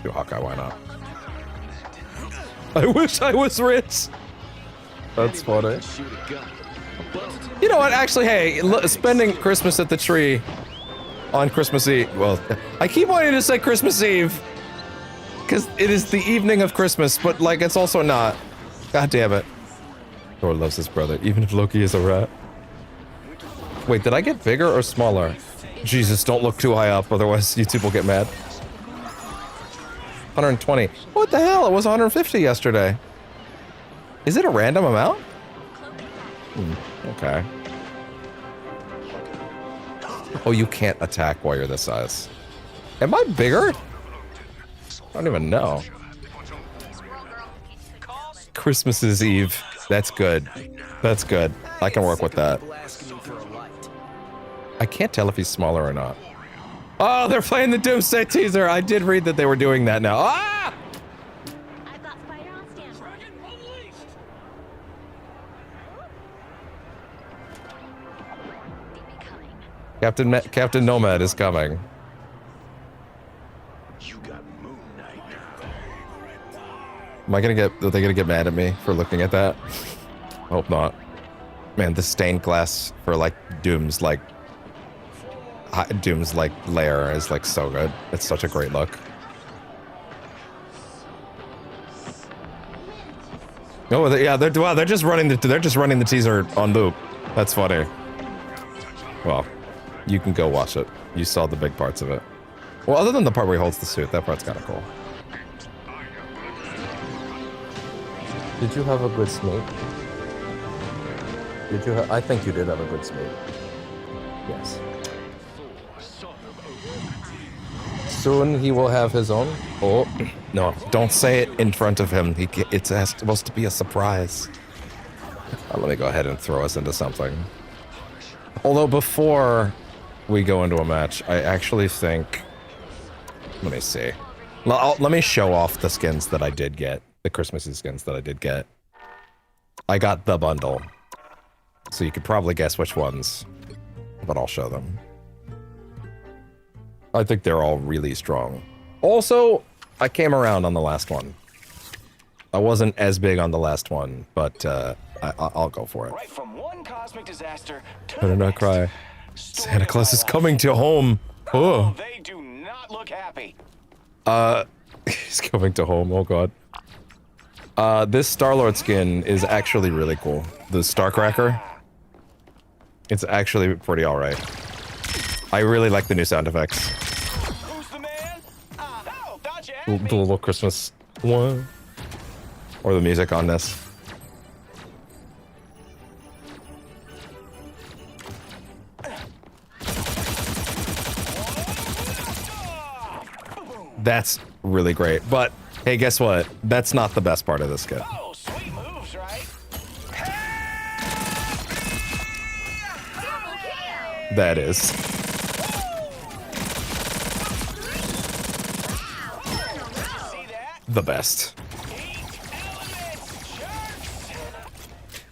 Do Hawkeye, why not? I wish I was rich. That's funny. You know what, actually, hey, spending Christmas at the tree on Christmas Eve. Well, I keep wanting to say Christmas Eve because it is the evening of Christmas, but like it's also not. God damn it. Thor loves his brother, even if Loki is a rat. Wait, did I get bigger or smaller? Jesus, don't look too high up, otherwise YouTube will get mad. 120. What the hell? It was 150 yesterday. Is it a random amount? Okay. Oh, you can't attack while you're this size. Am I bigger? I don't even know. Christmas's Eve. That's good. That's good. I can work with that. I can't tell if he's smaller or not. Oh, they're playing the Doomsday teaser. I did read that they were doing that now. Ah! I've got Spider on standby. Captain Nomad is coming. Am I gonna get? Are they gonna get mad at me for looking at that? I hope not. Man, the stained glass for like Doom's like layer is like so good. It's such a great look. Oh yeah, they're just running the teaser on loop. That's funny. Well, you can go watch it. You saw the big parts of it. Well, other than the part where he holds the suit, that part's kind of cool. Did you have a good sleep? Did you? I think you did have a good sleep. Yes. Soon he will have his own. Oh no! Don't say it in front of him. It's supposed to be a surprise. Let me go ahead and throw us into something. Although before we go into a match, I actually think. Let me see. Let me show off the skins that I did get. The Christmassy skins that I did get. I got the bundle. So you could probably guess which ones. But I'll show them. I think they're all really strong. Also, I came around on the last one. I wasn't as big on the last one, but I'll go for it. Right from one cosmic disaster to Better not cry. Santa Claus is coming to home. Oh. They do not look happy. He's coming to home. Oh god. This Star-Lord skin is actually really cool. The Starcracker. It's actually pretty alright. I really like the new sound effects. Who's the man? Oh, thought you The had me. little Christmas one. Or the music on this. That's really great. But, hey, guess what? That's not the best part of this skin. Oh, sweet moves, right? That is. See that? The best.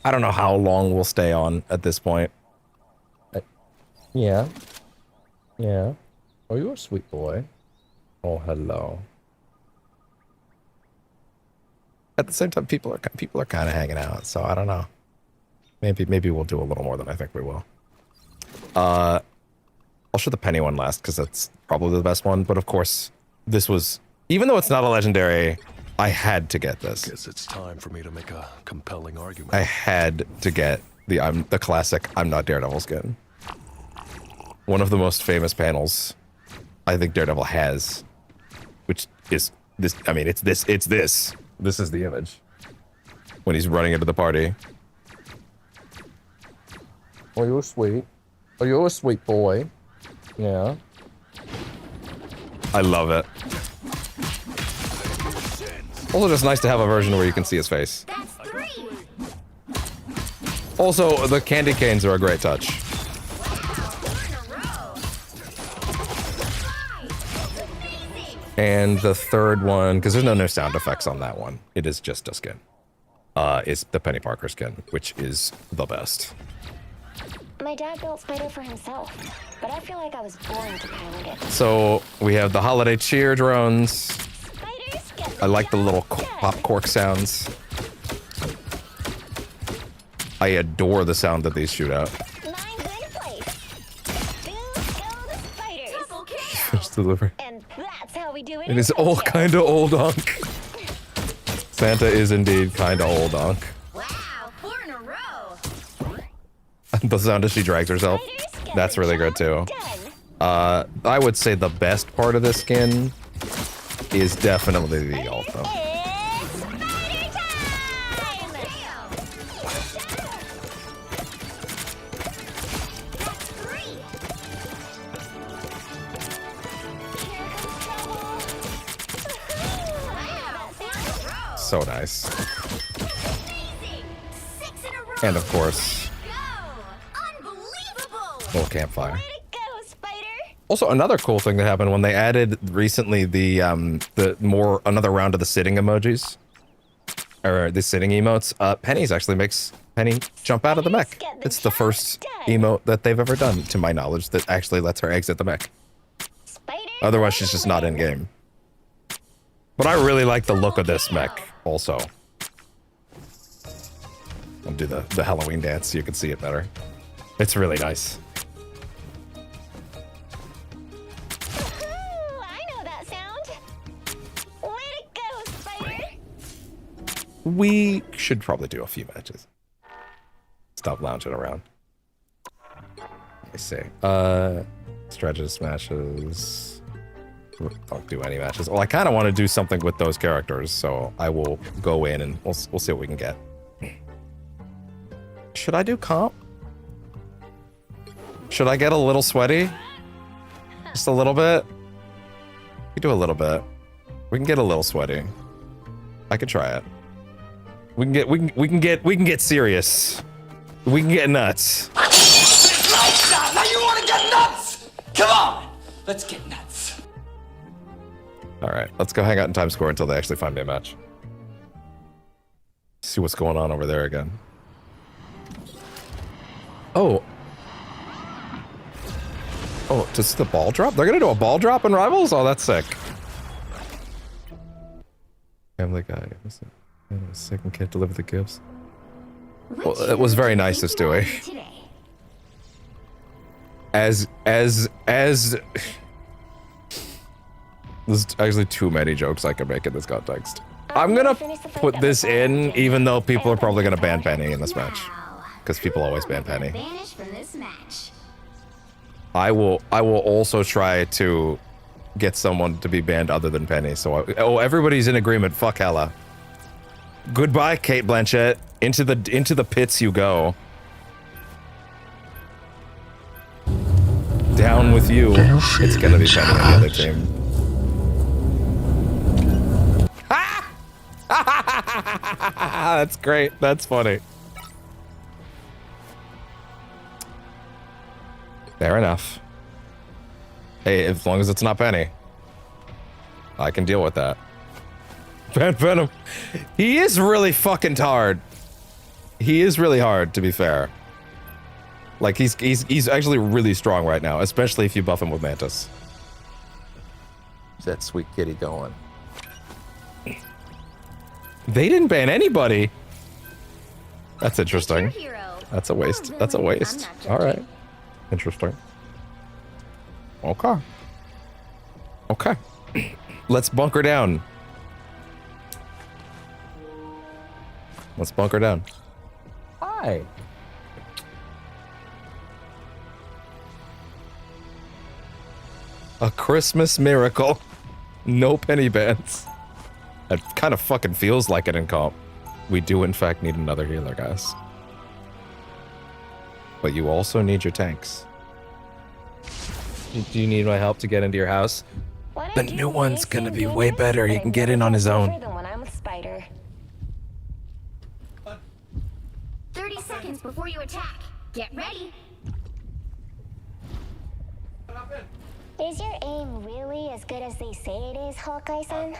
I don't know how long we'll stay on at this point. Yeah. Yeah. Oh, you're a sweet boy. Oh, hello. At the same time, people are kind of hanging out, so I don't know. Maybe we'll do a little more than I think we will. I'll show the penny one last because that's probably the best one. But of course, this was, even though it's not a legendary, I had to get this. Guess it's time for me to make a compelling argument. I had to get the classic I'm not Daredevil skin. One of the most famous panels I think Daredevil has, which is this. I mean, it's this. This is the image when he's running into the party. Oh, you're sweet. Oh, you're a sweet boy. Yeah. I love it. Also, just nice to have a version where you can see his face. That's 3. Also, the candy canes are a great touch. And the third one, because there's no sound effects on that one. It is just a skin. Is the Penny Parker skin, which is the best. My dad built Spider for himself, but I feel like I was born to pilot it. So we have the holiday cheer drones. Spiders get I like the little pop cork sounds. I adore the sound that these shoot out. 9 good place. Boom go the spiders. Double kill. First delivery. And that's how we do it. It is all kind of old unk. Santa is indeed kind of old unk. Wow, 4 in a row. The sound as she drags herself. Spiders That's really good too. Done. I would say the best part of this skin is definitely the ult though. It's spider time! That's three. Here comes trouble. Wow, that sounds So nice. amazing. 6 in a row. And of course, Go. Unbelievable. little campfire. Way to go, Spider. Also, another cool thing that happened when they added recently the another round of the sitting emojis, or the sitting emotes. Penny's actually makes Penny jump out of the mech. Let's get the It's the job first done. emote that they've ever done, to my knowledge, that actually lets her exit the mech. Spider. Otherwise, she's just not in game. But I really like the look of this mech. Also, I'll do the Halloween dance so you can see it better. It's really nice. Ooh, I know that sound. Way to go, Spider. We should probably do a few matches. Stop lounging around. Let me see. Stretches, matches. Don't do any matches. Well, I kind of want to do something with those characters, so I will go in and we'll see what we can get. Should I do comp? Should I get a little sweaty? Just a little bit? We do a little bit. We can get a little sweaty. I could try it. We can get serious. We can get nuts. Now you want to get nuts? Come on, let's get nuts. All right, let's go hang out in Times Square until they actually find me a match. See what's going on over there again. Oh. Oh, just the ball drop? They're gonna do a ball drop in Rivals? Oh, that's sick. Family Guy. What's it? Second kid deliver the gifts. Well, it was very nice of Stewie. As there's actually too many jokes I can make in this context. I'm gonna put this in, even though people are probably gonna ban Penny in this match, because people always ban Penny. Vanish from this match. I will also try to get someone to be banned other than Penny. So everybody's in agreement. Fuck Hella. Goodbye, Kate Blanchett. Into the pits you go. Down with you. It's gonna be Penny on the other team. That's great. That's funny. Fair enough. Hey, as long as it's not Penny, I can deal with that. Ban Venom. He is really fucking hard. He is really hard, to be fair. Like, he's actually really strong right now, especially if you buff him with Mantis. Where's that sweet kitty going? They didn't ban anybody. That's interesting. That's a waste. That's a waste. All right. Interesting. Okay. Okay. Let's bunker down. Let's bunker down. Hi. A Christmas miracle. No penny bans. It kind of fucking feels like it in comp. We do in fact need another healer, guys. But you also need your tanks. Do you need my help to get into your house? The new one's gonna be way better. He can get in on his own. Than when I'm with Spider. 30 seconds before you attack. Get ready. Is your aim really as good as they say it is, Hawkeye-san?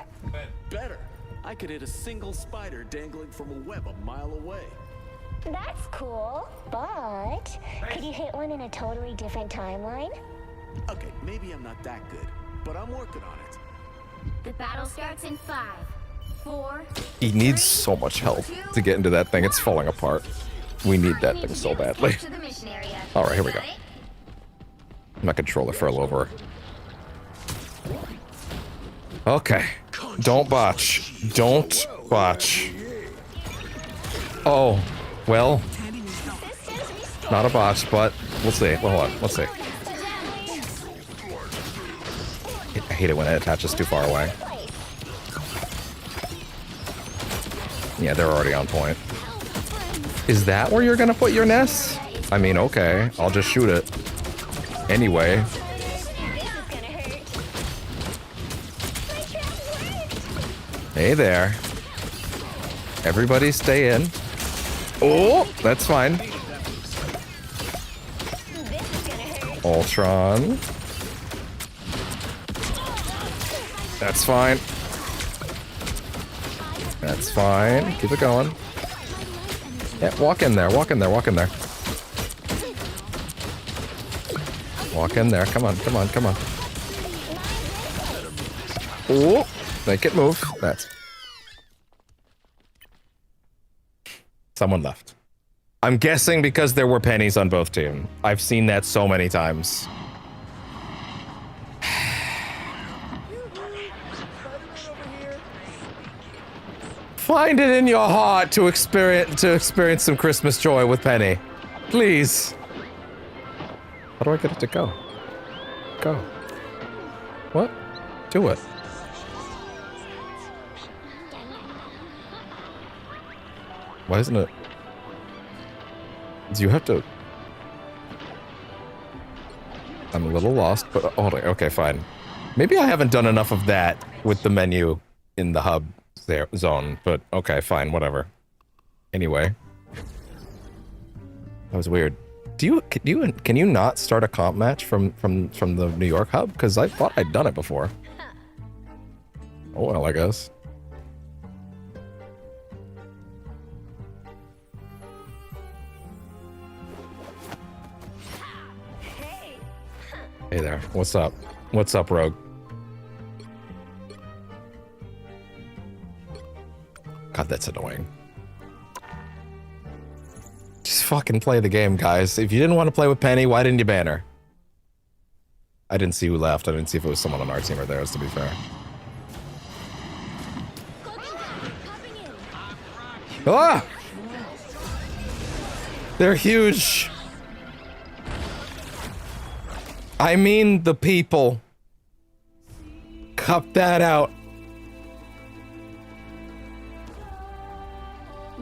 Better. I could hit a single spider dangling from a web a mile away. That's cool, but could you hit one in a totally different timeline? Okay, maybe I'm not that good, but I'm working on it. The battle starts in 5, 4. He needs so much help to get into that thing. It's falling apart. We need that thing so badly. All right, here we go. My controller fell over. Okay. Don't botch. Don't botch. Oh, well. Not a botch, but We'll see. Well, hold on. Let's see. I hate it when it attaches too far away. Yeah, they're already on point. Is that where you're gonna put your nest? I mean, okay. I'll just shoot it. Anyway. Hey there. Everybody stay in. Oh, that's fine. Ultron. That's fine. That's fine. Keep it going. Yeah, walk in there. Walk in there. Walk in there. Walk in there. Come on. Come on. Come on. Oh, make it move. That's... Someone left. I'm guessing because there were pennies on both teams. I've seen that so many times. Find it in your heart to experience some Christmas joy with Penny. Please. How do I get it to go? Go. What? Do it. Why isn't it? Do you have to... I'm a little lost, but hold on. Okay, fine. Maybe I haven't done enough of that with the menu in the hub there zone, but okay, fine, whatever. Anyway. That was weird. Can you not start a comp match from the New York hub? Because I thought I'd done it before. Oh well, I guess. Hey there. What's up? What's up, Rogue? God, that's annoying. Just fucking play the game, guys. If you didn't want to play with Penny, why didn't you ban her? I didn't see who left. I didn't see if it was someone on our team or theirs, to be fair. Ah! They're huge. I mean the people. Cut that out.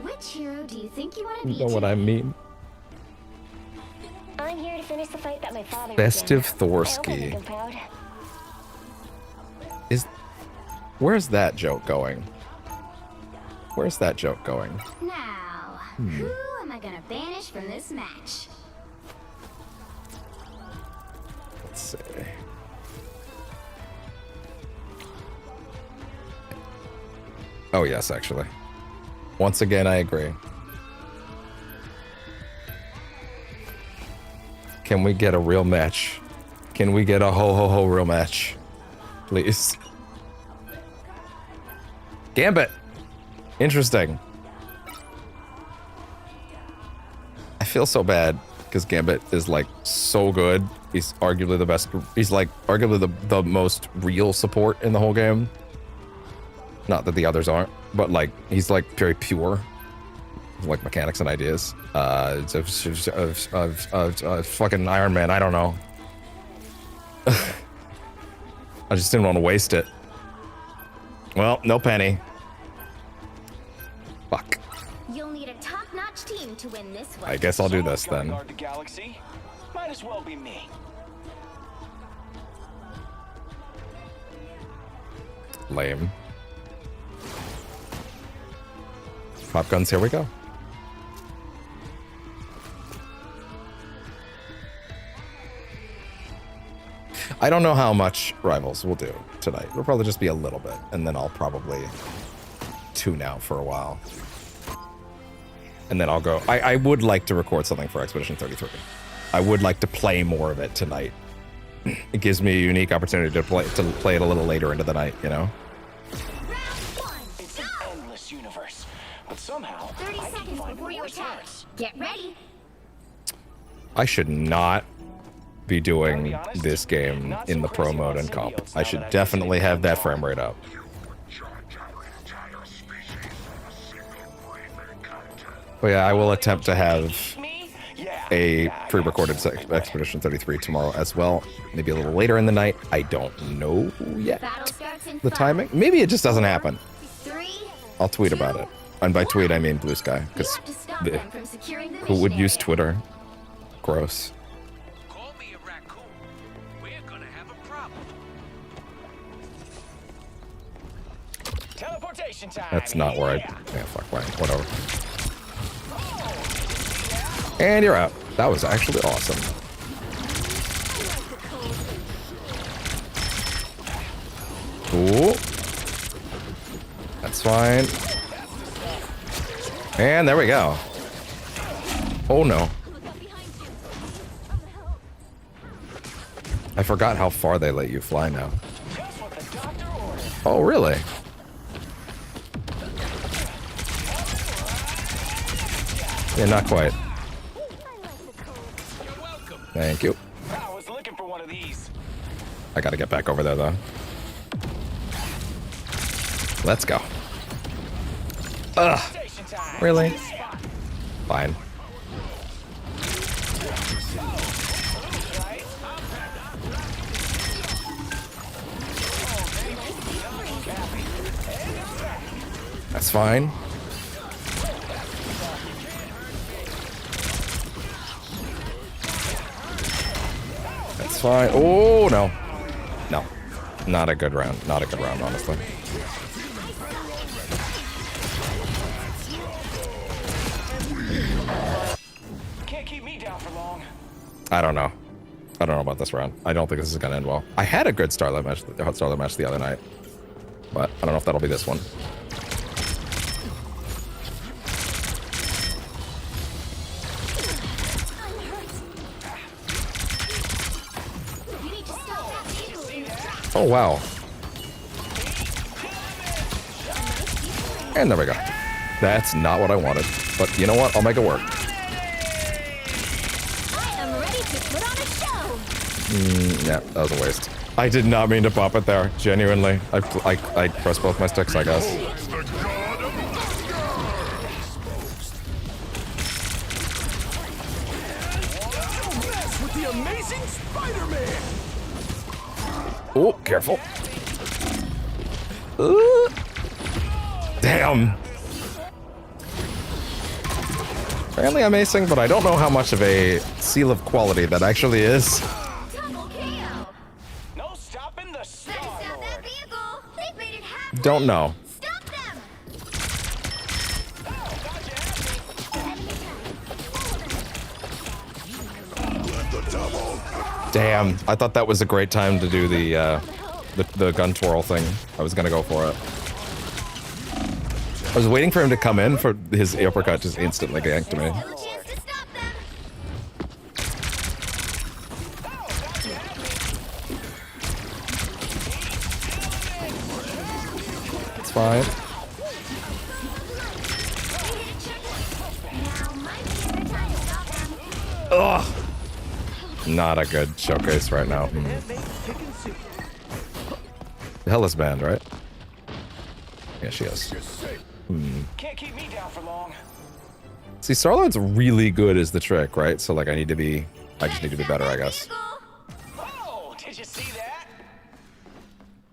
Which hero do you think you want to be? You know what I mean? I'm here to finish the fight that my father Festive began. I hope I Thorsky. make him proud. Where's that joke going? Where's that joke going? Now, who am I gonna banish from this match? Let's see. Oh yes, actually. Once again, I agree. Can we get a real match? Can we get a ho-ho-ho real match? Please. Gambit! Interesting. I feel so bad because Gambit is like so good. He's arguably the best. He's like arguably the most real support in the whole game. Not that the others aren't, but like he's like very pure, like mechanics and ideas. Fucking Iron Man. I don't know. I just didn't want to waste it. Well, no Penny. Fuck. You'll need a top-notch team to win this one. I guess I'll do this Someone's then. gotta guard the galaxy. Might as well be me. Lame. Pop guns, here we go. I don't know how much Rivals will do tonight. It'll probably just be a little bit, and then I'll probably tune out for a while. And then I'll go. I would like to record something for Expedition 33. I would like to play more of it tonight. It gives me a unique opportunity to play it a little later into the night, you know? It's an endless universe, but somehow 30 I can seconds find before you more attack. stars. Get ready. I should not be doing this game in the pro mode and comp. I should definitely have that frame rate up. But yeah, I will attempt to have Me? Yeah, a pre-recorded Expedition 33 tomorrow as well. Maybe a little later in the night. I don't know yet the timing. Maybe it just doesn't happen. I'll tweet about it. And by tweet, I mean Blue Sky. Because who would use Twitter? Gross. Call me a raccoon. We're gonna have a problem. Teleportation time. That's not where I... Yeah, fuck, whatever. And you're out. That was actually awesome. Cool. That's fine. And there we go. Oh no. I forgot how far they let you fly now. Oh, really? Yeah, not quite. Thank you. I was looking for one of these. I gotta get back over there, though. Let's go. Ugh. Really? Fine. That's fine. That's fine. Oh, no. No. Not a good round. Not a good round, honestly. Can't keep me down for long. I don't know. I don't know about this round. I don't think this is gonna end well. I had a good Starlight match the other night, but I don't know if that'll be this one. Oh, wow. And there we go. That's not what I wanted. But you know what? I'll make it work. Yeah, that was a waste. I did not mean to pop it there. Genuinely. I pressed both my sticks, I guess. With the amazing Spider-Man. Oh, careful. Ooh. Damn. Apparently I'm acing, but I don't know how much of a seal of quality that actually is. No stopping the Star-Lord. Don't know. Damn, I thought that was a great time to do the gun twirl thing. I was gonna go for it. I was waiting for him to come in for his uppercut just instantly ganked me. It's fine. Ugh. Not a good showcase right now. The hell is banned, right? Yeah, she is. Can't keep me down for long. See, Star-Lord's really good is the trick, right? So, like, I just need to be better, I guess. Oh, did you see that?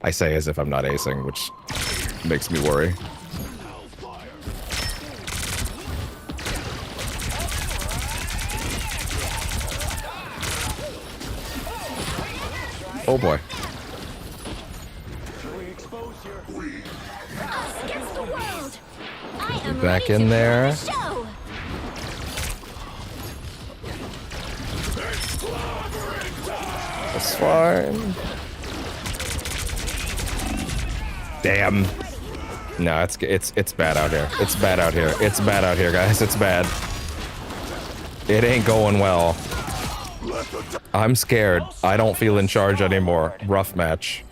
I say as if I'm not acing, which makes me worry. Oh boy. Get back in there. That's fine. Damn. No, it's bad out here. It's bad out here. It's bad out here, guys. It's bad. It ain't going well. I'm scared. I don't feel in charge anymore. Rough match.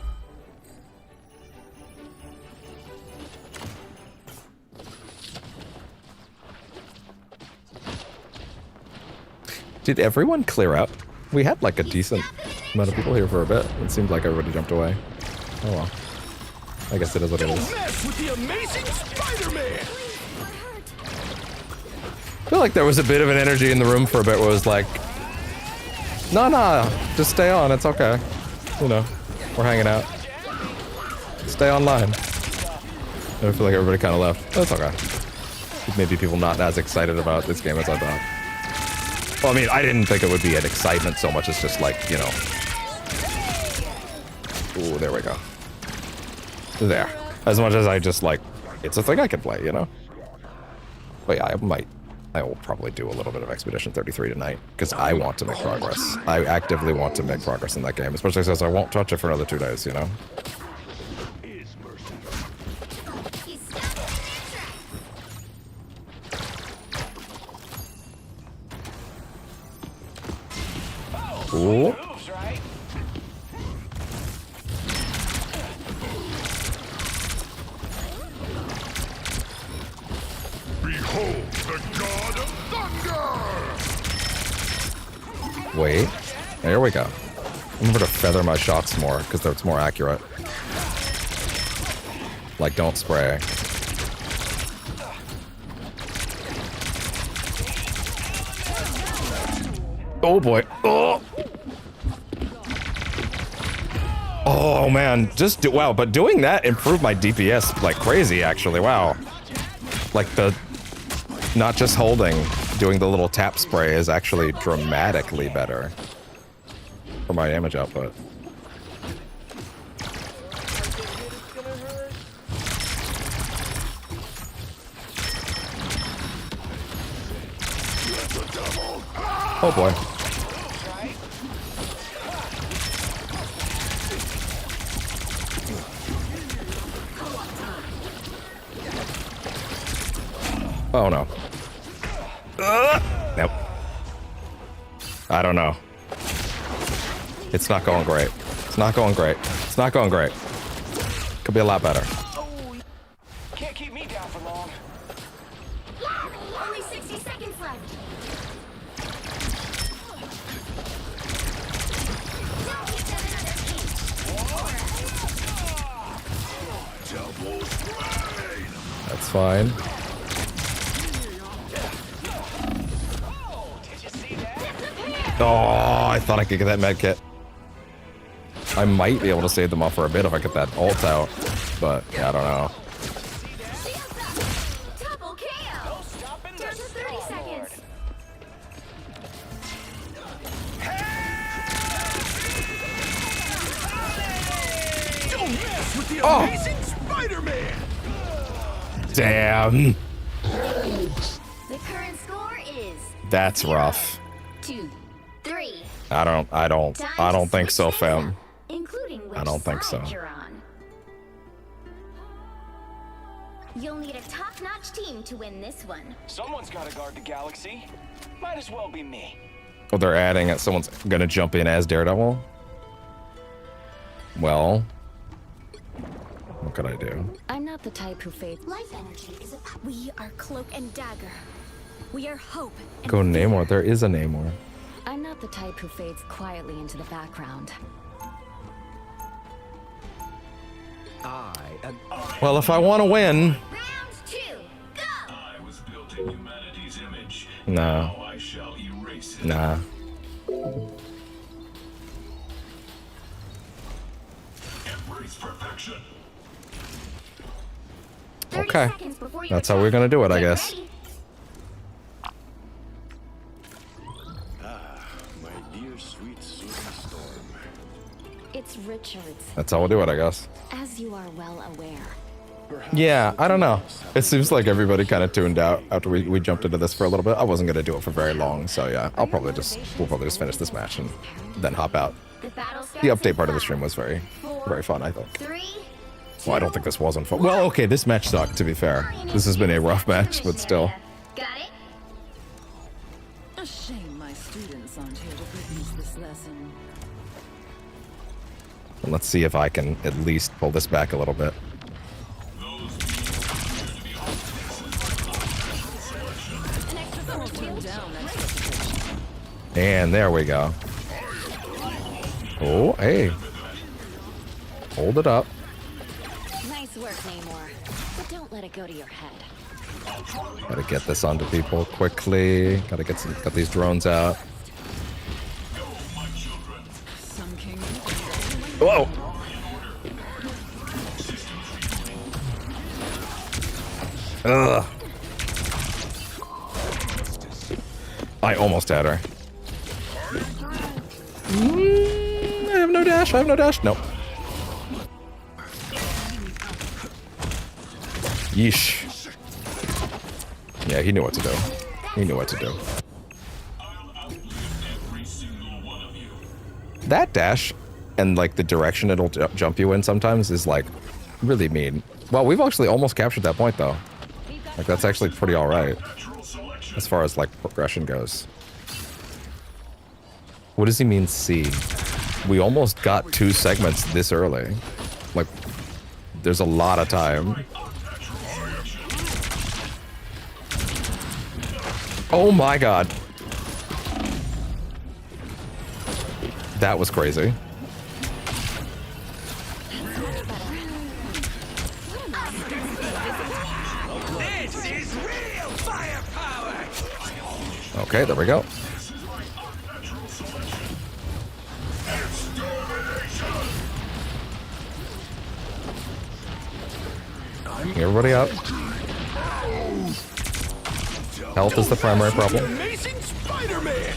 Did everyone clear out? We had like a decent amount of people here for a bit. It seemed like everybody jumped away. Oh well. I guess it is what it is. Mess with the amazing Spider-Man. feel like there was a bit of an energy in the room for a bit where it was like, no, just stay on, it's okay. You know, we're hanging out. Stay online. I feel like everybody kind of left. That's okay. Maybe people not as excited about this game as I thought. Well, I mean, I didn't think it would be an excitement so much as just like, you know. Ooh, there we go. There. As much as I just like, it's a thing I can play, you know? But yeah, I will probably do a little bit of Expedition 33 tonight, because I want to make progress. I actively want to make progress in that game, especially since I won't touch it for another 2 days, you know? Ooh. Moves, right? Behold the god of thunder! Wait. There we go. Remember to feather my shots more, because it's more accurate. Like, don't spray. Oh boy. Oh! Oh man, wow, but doing that improved my DPS like crazy actually, wow. Like not just holding, doing the little tap spray is actually dramatically better for my damage output. Oh boy. Oh no. Nope. I don't know. It's not going great. It's not going great. It's not going great. Could be a lot better. Can't keep me down for long. Only 60 seconds left. That's fine. Oh, I thought I could get that med kit. I might be able to save them off for a bit if I get that ult out, but yeah, I don't know. Double KO. Down to 30 seconds. Don't mess with the Oh. amazing Spider-Man! Damn. The current score is That's rough. 2, 3. I don't think so, fam. Including which I don't think side so. you're on. You'll need a top-notch team to win this one. Someone's got to guard the galaxy. Might as well be me. Oh, they're adding it. Someone's gonna jump in as Daredevil? Well, what could I do? I'm not the type who fades. Life energy is a... We are Cloak and Dagger. We are hope. Go Namor. There is a Namor. I'm not the type who fades quietly into the background. Well, if I want to win, Round 2, go! I was built in humanity's image. no, Now I shall erase it. nah. Embrace perfection. 30 Okay. seconds before you That's how attack. we're gonna do it, I Get guess. ready. My dear sweet Susan Storm. It's Richards, That's how we'll do it, I guess. as you are well aware. Yeah, I don't know. It seems like everybody kind of tuned out after we jumped into this for a little bit. I wasn't gonna do it for very long, so yeah, we'll probably just finish this match and then hop out. The battle starts The update in part of the 5, stream was very 4, fun, I think. 3. Well, I don't think this wasn't fun. Well, okay, this match sucked, to be fair. This has been a rough match, but still. Got it? A shame my students aren't here to witness this lesson. And let's see if I can at least pull this back a little bit. And there we go. Oh, hey. Hold it up. Nice work, Namor. But don't let it go to your head. Gotta get this onto people quickly. Gotta get these drones out. Whoa! Ugh. I almost had her. I have no dash. I have no dash. Nope. Yeesh. Yeah, he knew what to do. He knew what to do. That dash and like the direction it'll jump you in sometimes is like really mean. Well, we've actually almost captured that point though. Like that's actually pretty all right as far as like progression goes. What does he mean C? We almost got 2 segments this early. Like there's a lot of time. Oh my god. That was crazy. This is real firepower. Okay, there we go. Everybody up. Health is the primary problem. Amazing Spider-Man.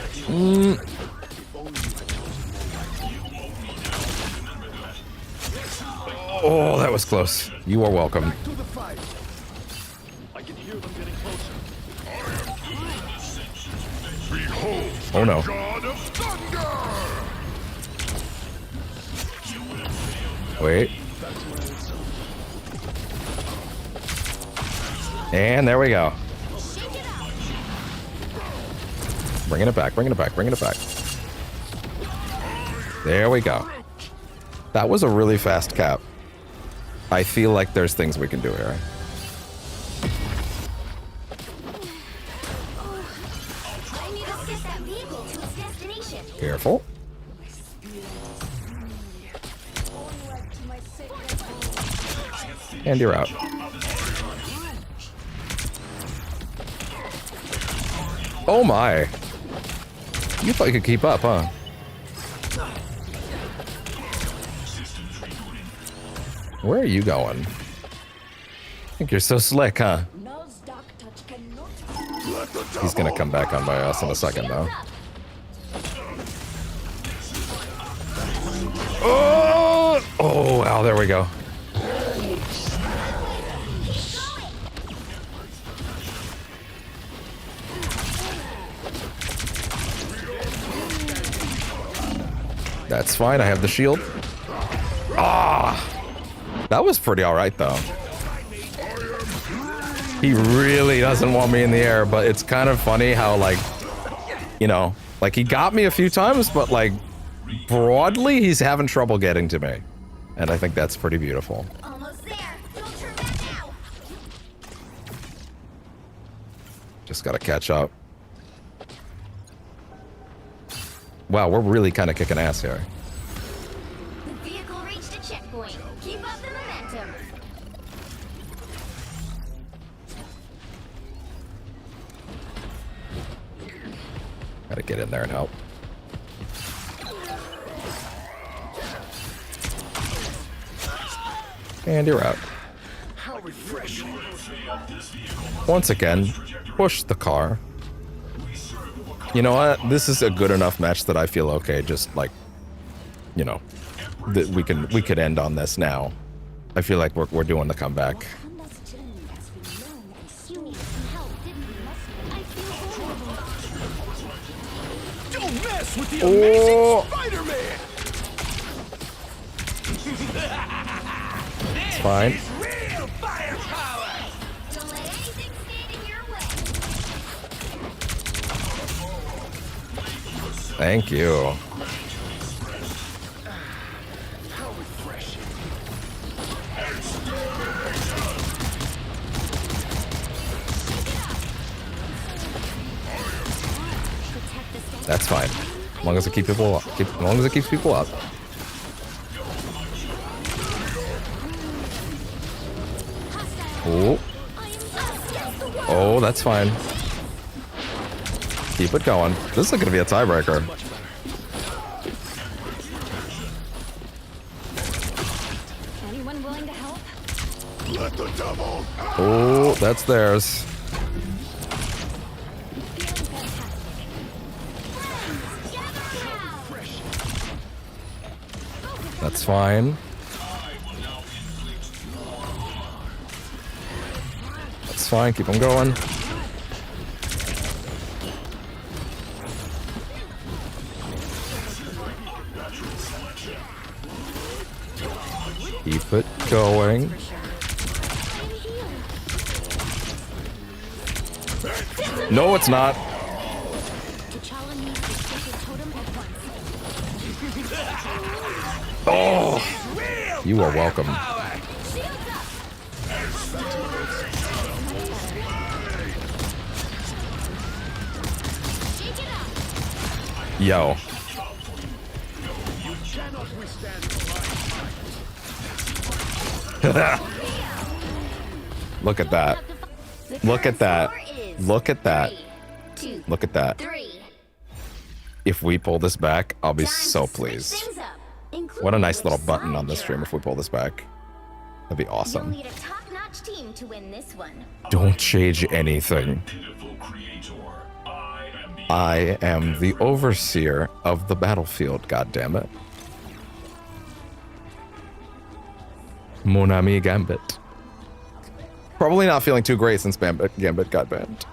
Oh, that was close. You are welcome. I can hear them getting closer. Oh no. Wait. And there we go. Bringing it back, bringing it back, bringing it back. There we go. That was a really fast cap. I feel like there's things we can do here. I need to get that vehicle to its destination. Careful. And you're out. Oh my. You thought you could keep up, huh? Where are you going? I think you're so slick, huh? He's gonna come back on by us in a second, though. Oh! Oh, wow, there we go. That's fine, I have the shield. Ah! That was pretty alright, though. He really doesn't want me in the air, but it's kind of funny how, like, you know, like, he got me a few times, but, like, broadly, he's having trouble getting to me. And I think that's pretty beautiful. Almost there. Don't turn back now. Just gotta catch up. Wow, we're really kind of kicking ass here. The vehicle reached a checkpoint. Keep up the momentum. Gotta get in there and help. And you're out. How refreshing. Once again, push the car. You know what? This is a good enough match that I feel okay. Just like, you know, that we could end on this now. I feel like we're doing the comeback. Don't mess with the amazing Oh, Spider-Man. it's fine. Real firepower. Don't let anything stand in your way. Thank you. How refreshing. That's fine. As long as it keeps people up. As long as it keeps people up. Oh. that's fine. Keep it going. This is gonna be a tiebreaker. Anyone willing to help? Let the devil. Oh, that's theirs. That's fine. That's fine. Keep them going. Keep it going. No, it's not. T'Challa needs to take his totem at once. Oh, you are welcome. Yo. Look at that. Look at that. Look at that. Look at that. If we pull this back, I'll be so pleased. What a nice little button on this stream if we pull this back. That'd be awesome. You'll need a top-notch team to win this one. Don't change anything. Pitiful creator. I am the overseer of the battlefield, goddammit. Mon ami Gambit. Probably not feeling too great since Gambit got banned.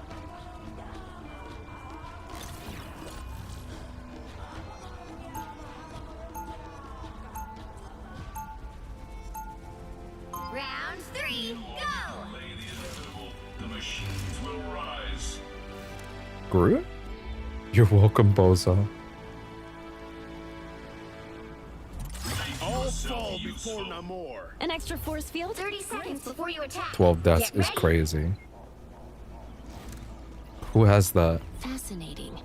Round 3, go! The machines will rise. Groot? You're welcome, Bozo. All fall before Namor. An extra force field? 30 seconds before you attack. 12 deaths Get is ready. crazy. Who has that? Fascinating.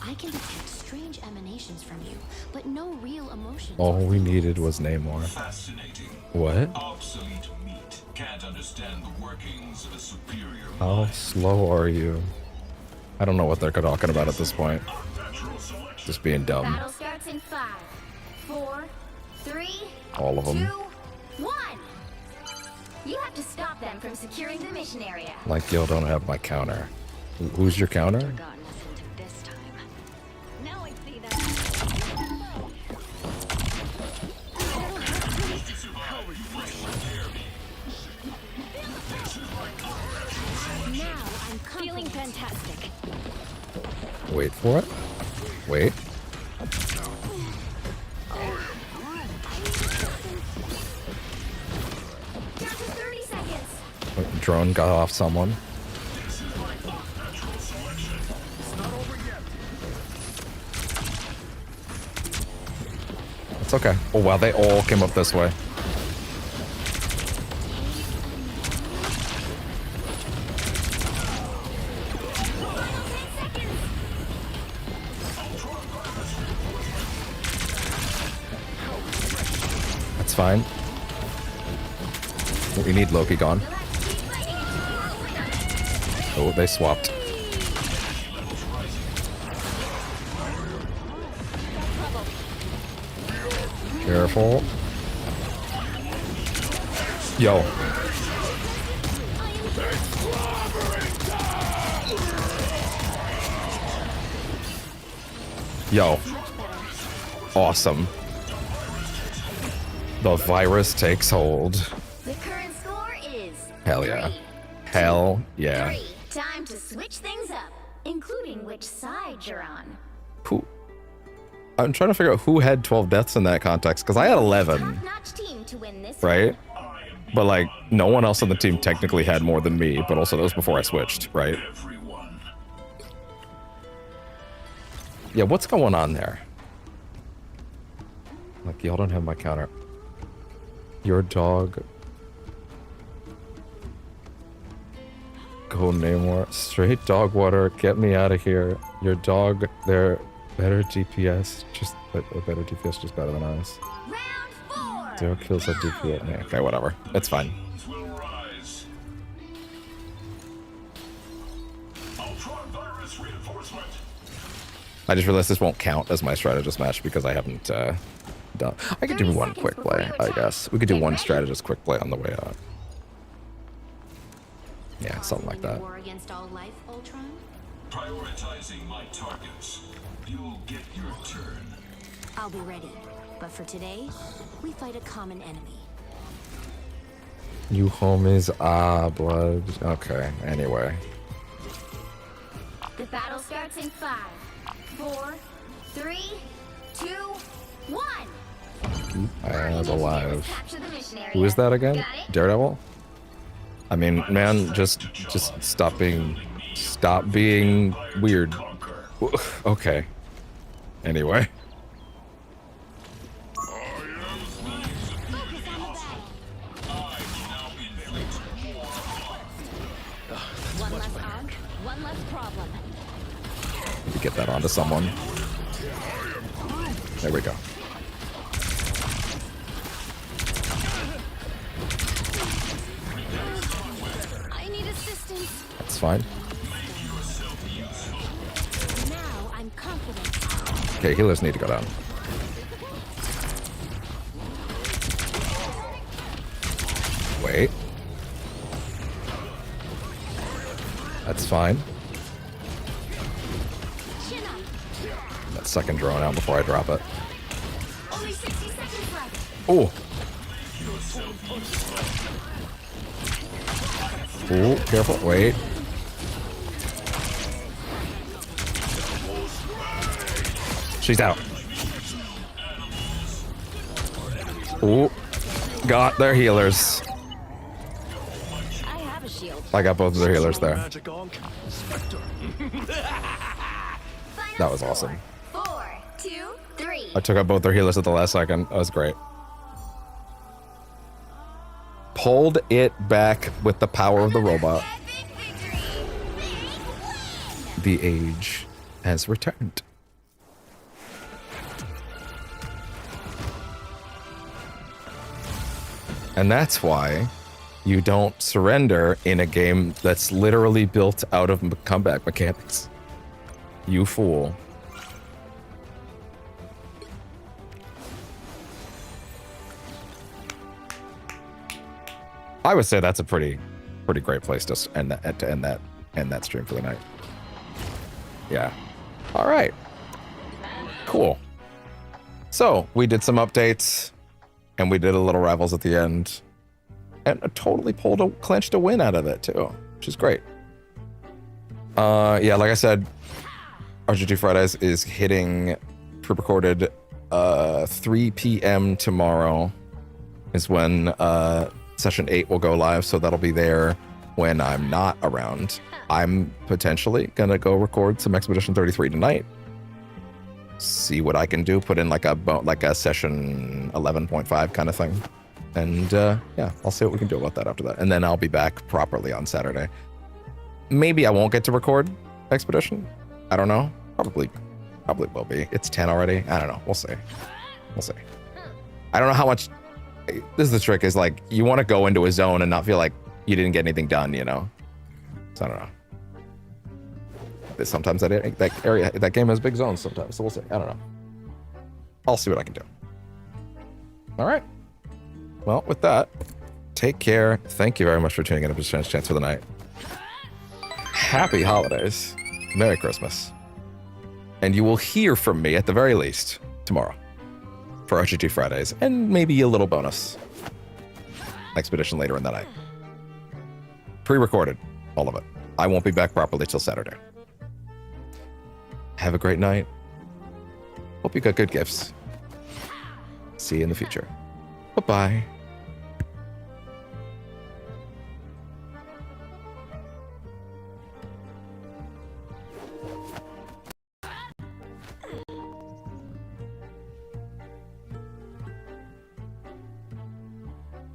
I can detect strange emanations from you, but no real emotions. All we needed was Namor. Fascinating. What? Obsolete meat. Can't understand the workings of a superior How mind. slow are you? I don't know what they're talking about at this point. Natural selection. Just being dumb. Battle starts in 5, 4, 3, All of 2, them. 1. You have to stop them from securing the mission area. Like, yo, don't have my counter. Who's your counter? Gotten us into this time. Now I see that. Now I'm feeling fantastic. Wait for it. Wait. Down to 30 seconds. Drone got off someone. It's okay. Oh wow, they all came up this way. That's fine. We need Loki gone. Oh, they swapped. Careful. Yo. Yo. Awesome. The virus takes hold. The current score is Hell yeah. 3, Hell yeah. 3. Time to switch things up, including which side you're on. Who? I'm trying to figure out who had 12 deaths in that context, because I had 11, Top-notch team to win this right? But like, no one else on the team technically had more than me, but also that was before I switched, right? Everyone. Yeah, what's going on there? Like, y'all don't have my counter. Your dog. Go Namor. Straight dog water. Get me out of here. Your dog, they're better DPS. Just a better DPS, just better than us. Round 4. 0 kills at DPS. Nah, okay, whatever. It's fine. Will rise. I just realized this won't count as my strategist match because I haven't done. I could do 30 one seconds quick before play, you I attack. guess. We could do Get one ready. strategist quick play on the way out. Yeah, something like that. War against all life, Ultron? Prioritizing my targets. You'll get your turn. I'll be ready. But for today, we fight a common enemy. You homies, blood. Okay, anyway. The battle starts in 5, 4, 3, 2, 1. I was alive. Capture the mission area. Who is that again? Got it? Daredevil? I mean, man, just stop being weird. Okay. Anyway. One less og, one less problem. Get that onto someone. There we go. I need assistance. That's fine. Now I'm confident. Okay, healers need to go down. Wait. That's fine. Chin up. That second drone out before I drop it. Only 60 seconds left. Oh. Ooh, careful. Wait. She's out. Ooh. Got their healers. I have a shield. I got both of their healers there. Magic Onk. Spectre. That was awesome. 4, 2, 3. I took out both their healers at the last second. That was great. Pulled it back with the power of the robot. The age has returned. And that's why you don't surrender in a game that's literally built out of comeback mechanics. You fool. I would say that's a pretty great place to end that stream for the night. Yeah. All right. Cool. So we did some updates, and we did a little rivals at the end, and totally clinched a win out of it too, which is great. Yeah, like I said, RGT Fridays is hitting pre-recorded 3 p.m. tomorrow is when session 8 will go live, so that'll be there when I'm not around. I'm potentially gonna go record some Expedition 33 tonight. See what I can do, put in like a session 11.5 kind of thing. And yeah, I'll see what we can do about that after that. And then I'll be back properly on Saturday. Maybe I won't get to record Expedition. I don't know. Probably will be. It's 10 already. I don't know. We'll see. I don't know how much. This is the trick, is like, you want to go into a zone and not feel like you didn't get anything done, you know? So I don't know. But sometimes that game has big zones sometimes, so we'll see. I don't know. I'll see what I can do. All right. Well, with that, take care. Thank you very much for tuning in to Chance for the Night. Happy holidays. Merry Christmas. And you will hear from me at the very least tomorrow for RGT Fridays, and maybe a little bonus Expedition later in the night. Pre-recorded, all of it. I won't be back properly till Saturday. Have a great night. Hope you got good gifts. See you in the future. Bye-bye.